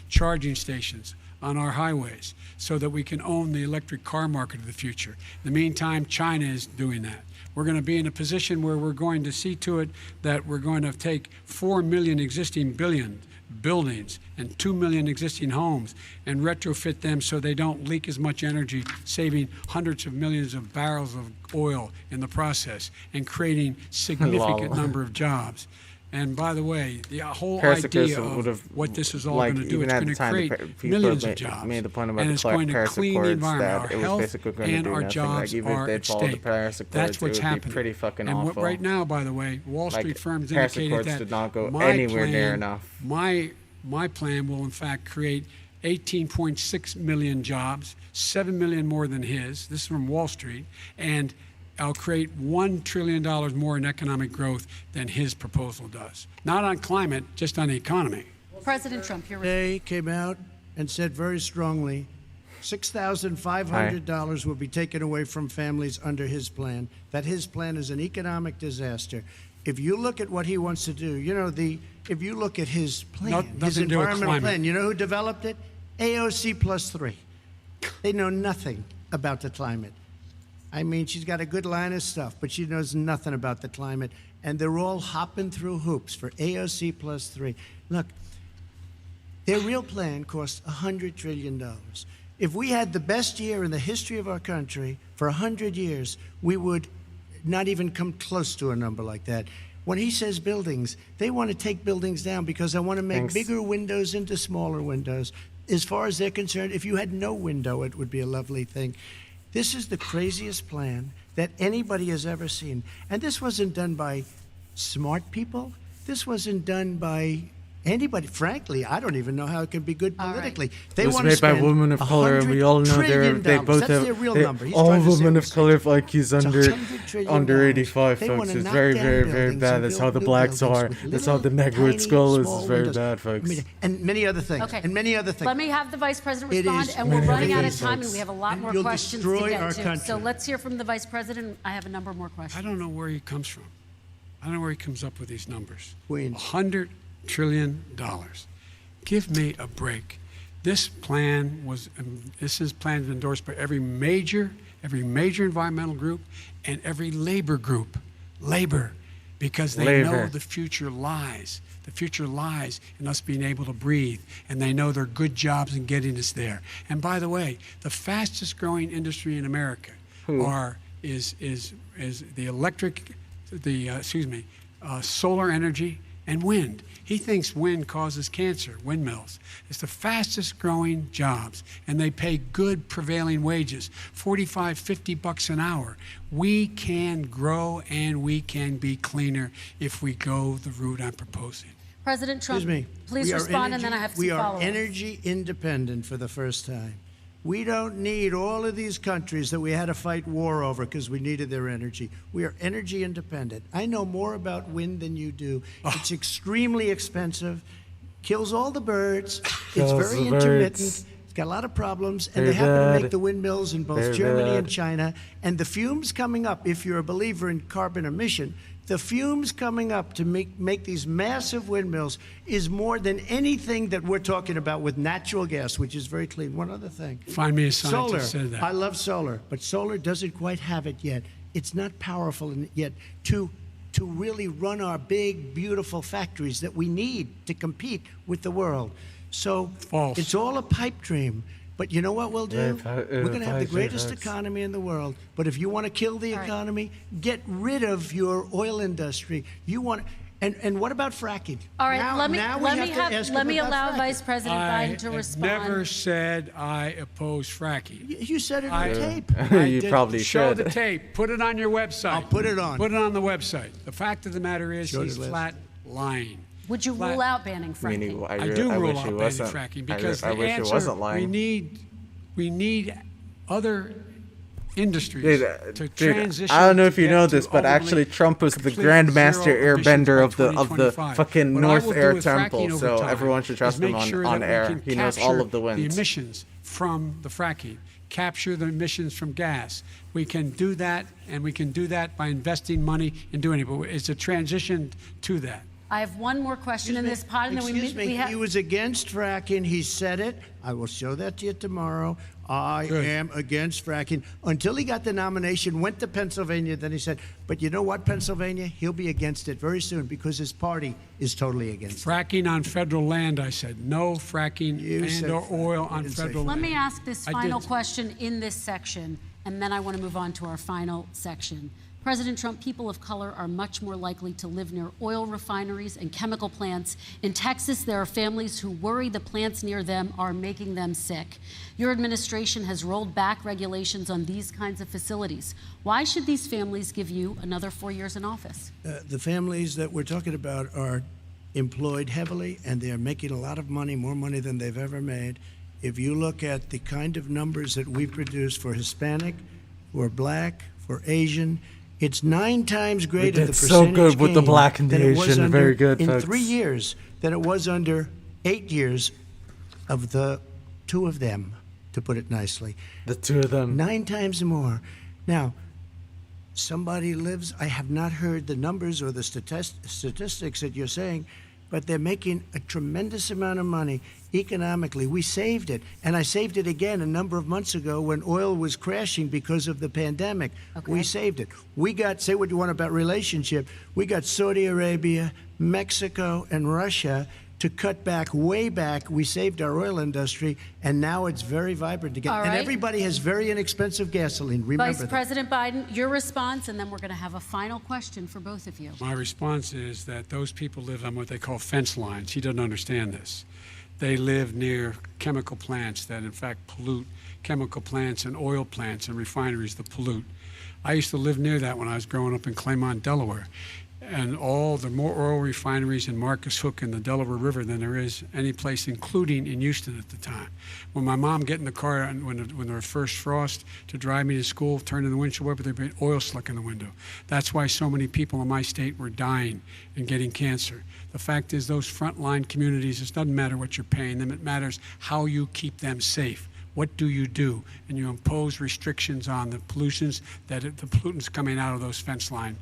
charging stations on our highways so that we can own the electric car market of the future. In the meantime, China is doing that. We're going to be in a position where we're going to see to it that we're going to take 4 million existing buildings and 2 million existing homes and retrofit them so they don't leak as much energy, saving hundreds of millions of barrels of oil in the process and creating significant number of jobs. And by the way, the whole idea of what this is all going to do, it's going to create millions of jobs. Made the point about and the it's going to Paris clean the Accords environment. Our that it was health basically going to and do our nothing. jobs Like, even if are they'd at follow the stake. Paris Accords, That's what's it would happening. be pretty fucking and awful. right now, by the way, Wall Street firms Paris indicated Accords that did not go my anywhere plan, near enough. My plan will, in fact, create 18.6 million jobs, 7 million more than his. This is from Wall Street. And I'll create $1 trillion more in economic growth than his proposal does. Not on climate, just on the economy. President Trump, your They came out and said very strongly, $6,500 will be taken away from families under his plan, that his plan is an economic disaster. If you look at what he wants to do, if you look at his plan, his environmental plan, you know who developed it? AOC +3. They know nothing about the climate. I mean, she's got a good line of stuff, but she knows nothing about the climate. And they're all hopping through hoops for AOC +3. Look, their real plan costs $100 trillion. If we had the best year in the history of our country for 100 years, we would not even come close to a number like that. When he says buildings, they want to take buildings down because they want to make bigger windows into smaller windows. As far as they're concerned, if you had no window, it would be a lovely thing. This is the craziest plan that anybody has ever seen. And this wasn't done by smart people. This wasn't done by anybody. Frankly, I don't even know how it can be good politically. They it was want to made by spend women of color, and we all know they both That's have their real number. all women of color have IQs under 85, They folks. wanna It's knock very, down very, very buildings bad. and That's build how the new blacks buildings are. with That's how the little, Negroid tiny, skull is. small It's very windows. bad, folks. And many other things. Okay. And many other things. Let me have the Vice President It respond, is and we're running out of many time, things. and we have a lot And more you'll questions to destroy get our to. country. So let's hear from the Vice President. I have a number more questions. I don't know where he comes from. I don't know where he comes up with these numbers. Queens. $100 trillion. Give me a break. This plan was endorsed by every major environmental group and every labor group. Labor, because they know the future lies. The future lies in us being able to breathe, and they know there are good jobs in getting us there. And by the way, the fastest growing industry in America is solar energy and wind. He thinks wind causes cancer, windmills. It's the fastest growing jobs, and they pay good prevailing wages, $45, $50 an hour. We can grow and we can be cleaner if we go the route I'm proposing. President Trump, Excuse me. please respond, and then I have some We are follow-ups. energy independent for the first time. We don't need all of these countries that we had to fight war over because we needed their energy. We are energy independent. I know more about wind than you do. It's extremely expensive, kills all the birds, it's very intermittent. It's got a lot of problems, and they happen to make the windmills in both Germany and China. And the fumes coming up, if you're a believer in carbon emission, the fumes coming up to make these massive windmills is more than anything that we're talking about with natural gas, which is very clean. One other thing. Find me a scientist Solar. who said that. I love solar, but solar doesn't quite have it yet. It's not powerful yet to really run our big, beautiful factories that we need to compete with the world. So False. It's all a pipe dream. But you know what we'll do? We're going to have the greatest hurts. economy in the world. But if you want to kill the economy, get rid of your oil industry. You want, and what about fracking? All right, Now let we have to ask let him me about allow fracking. Vice President Biden to I respond. never said I oppose fracking. You said it on tape. You probably Show should. the tape. Put it on your website. I'll put it on. Put it on the website. The fact of the matter is Show he's the list. flat lying. Would you Flat- rule out banning fracking? I do I rule wish out he banning wasn't. fracking because I the wish he answer wasn't lying. we need other industries to Dude, transition. I don't know if to you get know to this, but actually ultimately Trump was the complete grandmaster zero emissions airbender by of the 2025. fucking What I North will do Air with Temple, fracking over so time everyone should trust is make him sure on that we air. can He knows all of the capture winds. The emissions from the fracking, capture the emissions from gas. We can do that, and we can do that by investing money in doing it. But it's a transition to that. I have one more question in this pod, and then Excuse me. we have. He was against fracking. He said it. I will show that to you tomorrow. I Good. am against fracking. Until he got the nomination, went to Pennsylvania, then he said, but you know what, Pennsylvania? He'll be against it very soon because his party is totally against it. Fracking on federal land, I said. No fracking You said and or fracking. oil You on didn't say federal fracking. Let land. me ask this I final did. question in this section, and then I want to move on to our final section. President Trump, people of color are much more likely to live near oil refineries and chemical plants. In Texas, there are families who worry the plants near them are making them sick. Your administration has rolled back regulations on these kinds of facilities. Why should these families give you another 4 years in office? The families that we're talking about are employed heavily, and they're making a lot of money, more money than they've ever made. If you look at the kind of numbers that we produce for Hispanic, for Black, for Asian, it's 9 times greater did the so percentage good with the gain Black and than the it was Asian. under, Very good, in folks. 3 years than it was under 8 years of the 2 of them, to put it nicely. The two of them. 9 times more. Now, somebody lives, I have not heard the numbers or the statistics that you're saying, but they're making a tremendous amount of money economically. We saved it. And I saved it again a number of months ago when oil was crashing because of the pandemic. Okay. We saved it. We got, say what you want about relationship, we got Saudi Arabia, Mexico, and Russia to cut back, way back. We saved our oil industry, and now it's very vibrant again. All And right. everybody has very inexpensive gasoline. Remember Vice that. President Biden, your response, and then we're going to have a final question for both of you. My response is that those people live on what they call fence lines. He doesn't understand this. They live near chemical plants that, in fact, pollute, chemical plants and oil plants and refineries that pollute. I used to live near that when I was growing up in Claymont, Delaware. And all the more oil refineries in Marcus Hook and the Delaware River than there is any place, including in Houston at the time. When my mom get in the car and when there was first frost to drive me to school, turning the windshield wiper, there'd be oil slick in the window. That's why so many people in my state were dying and getting cancer. The fact is, those frontline communities, it doesn't matter what you're paying them, it matters how you keep them safe. What do you do? And you impose restrictions on the pollutions, the pollutants coming out of those fence line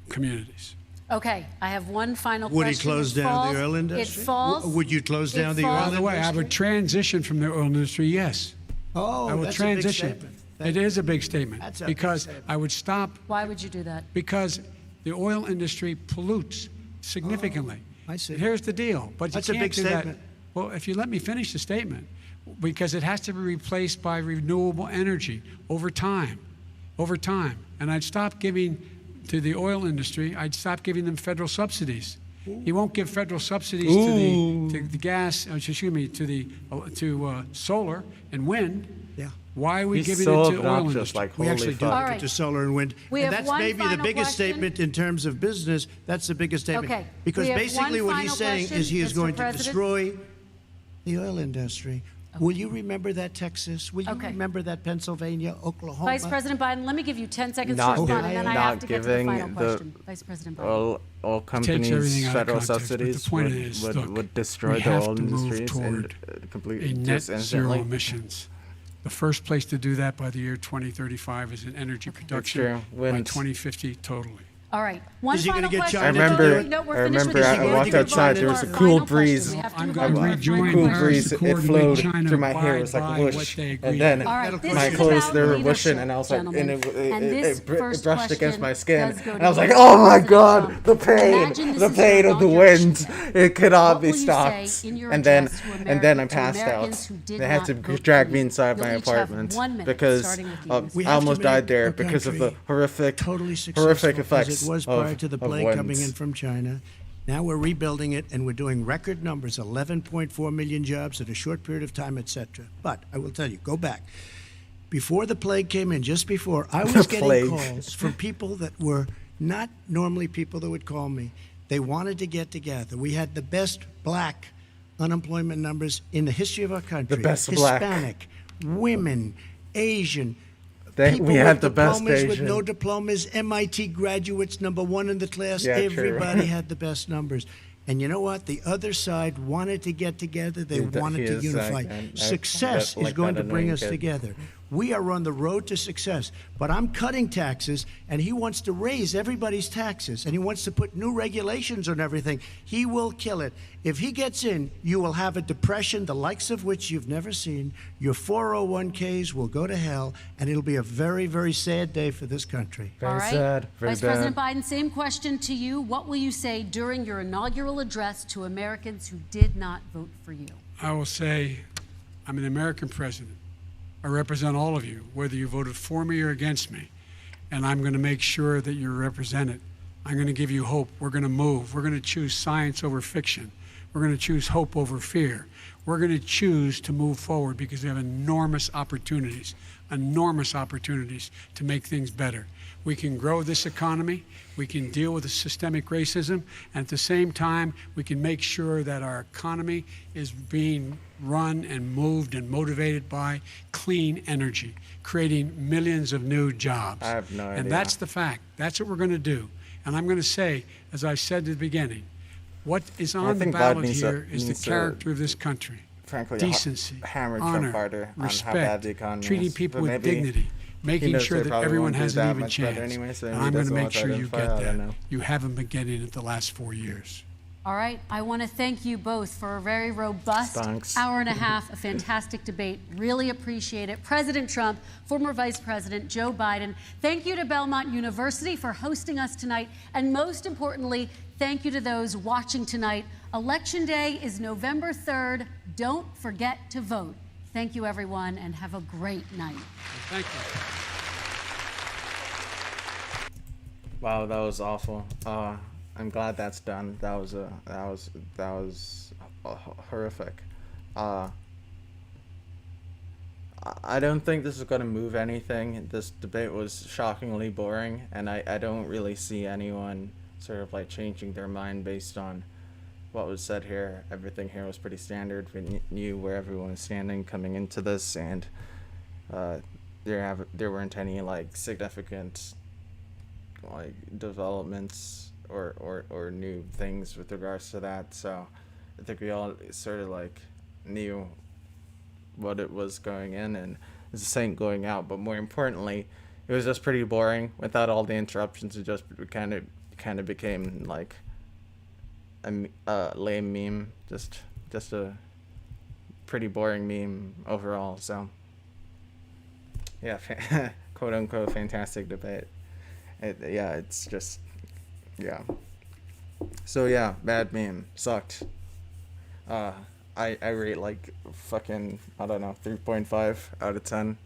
communities. Okay, I have one final Would he question. close It down falls- the oil It industry? falls. Would you close it down the falls- oil By the way, I would transition from the oil industry, yes. Oh, I will that's transition. a big statement. It is a big statement That's a big because statement. I would stop Why would you do that? because the oil industry pollutes significantly. I see. Here's the deal, but That's you a can't big do statement. that. Well, if you let me finish the statement, because it has to be replaced by renewable energy over time, and I'd stop giving to the oil industry. I'd stop giving them federal subsidies. He won't give federal subsidies to the gas. Excuse me, to solar and wind. Yeah. Why are we He's giving so it to oil obnoxious, industry? like, We holy actually do fuck. All look right. into solar and wind. We And have that's one maybe the final biggest question. statement in terms of business. That's the biggest statement. Okay. Because We have basically one what he's final saying question, is he is Mr. going to President. destroy the oil industry. Will you remember that, Texas? Will you Okay. remember that, Pennsylvania, Oklahoma? Vice President Biden, let me give you 10 seconds Not to respond, gi- and then I not have to get to the giving final the- question. Vice President Biden. All Takes companies' everything out of federal context, but the subsidies point would, is, would, look, would destroy we the have oil to move industries and toward completely a net just zero instantly. emissions. The first place to do that by the year 2035 is in energy production. true. By Wind. 2050, totally. All right. One Is he gonna final get question. China I to do remember. it? No, we're I finished with remember. this. I We have walked to move on outside. to There was our a cool final question. breeze. We have to I'm move going on to to our rejoin final Cool question. breeze. Accord It to flowed make China through my hair. It was like abide a by whoosh. what they And agreed then to. All right, this my is clothes, about they were leadership, whooshing, and I was like, gentlemen. and And it this brushed first against my question skin. does go And to I was like, you, oh my President god, Trump. the pain, Imagine the this is your pain of the inauguration wind. day. It cannot What be will you stopped. say in your And then, address to and then I America- to passed out. Americans who did They had to not vote drag for me you? inside my You'll each have apartment 1 minute, because starting with you, Mr. We I have to almost make died there our because of the country totally successful horrific as effects it was prior to the of plague coming in winds. from China. Now we're rebuilding it, and we're doing record numbers, 11.4 million jobs in a short period of time, etc. But I will tell you, go back. Before the plague came in, just before, I was getting Plague. calls from people that were not normally people that would call me. They wanted to get together. We had the best black unemployment numbers in the history of our country. best black. Hispanic, women, Asian. We People had with the best diplomas, with Asian. no diplomas, MIT graduates, #1 in the class. Yeah, true. Everybody had the best numbers. And you know what? The other side wanted to get together. They wanted to is, unify. I Success like is going that to bring annoying us kid. together. We are on the road to success. But I'm cutting taxes, and he wants to raise everybody's taxes, and he wants to put new regulations on everything. He will kill it. If he gets in, you will have a depression, the likes of which you've never seen. Your 401ks will go to hell, and it'll be a very, very sad day for this country. Very All right. sad. Very Vice bad. President Biden, same question to you. What will you say during your inaugural address to Americans who did not vote for you? I will say, I'm an American president. I represent all of you, whether you voted for me or against me. And I'm going to make sure that you're represented. I'm going to give you hope. We're going to move. We're going to choose science over fiction. We're going to choose hope over fear. We're going to choose to move forward because we have enormous opportunities to make things better. We can grow this economy. We can deal with the systemic racism. And at the same time, we can make sure that our economy is being run and moved and motivated by clean energy, creating millions of new jobs. I have no idea. And that's the fact. That's what we're going to do. And I'm going to say, as I said at the beginning, what is on the think ballot Biden needs to- here is the needs to, character of this country. frankly, Decency, hammer Trump honor, harder on how respect, bad the economy treating is. people But with maybe dignity, making knows sure they that probably everyone won't do has that an even much better chance. anyway, so And he I'm going to doesn't make want sure that you info, get I don't that. know. You haven't been getting it the last 4 years. All right. I want to thank you both for a very robust Thanks. hour and a half, a fantastic debate. Really appreciate it. President Trump, former Vice President Joe Biden, thank you to Belmont University for hosting us tonight. And most importantly, thank you to those watching tonight. Election Day is November 3rd. Don't forget to vote. Thank you, everyone, and have a great night. Thank you. Wow, that was awful. I'm glad that's done. That was horrific. I don't think this is going to move anything. This debate was shockingly boring, and I don't really see anyone sort of like changing their mind based on what was said here. Everything here was pretty standard. We knew where everyone was standing coming into this, and there weren't any like significant like developments or new things with regards to that. So I think we all sort of like knew what it was going in and it's the same going out. But more importantly, it was just pretty boring without all the interruptions. It just kind of became like a lame meme, just a pretty boring meme overall. So yeah, quote unquote fantastic debate. It's just yeah. So yeah, bad meme, sucked. I rate like fucking, I don't know, 3.5 out of 10.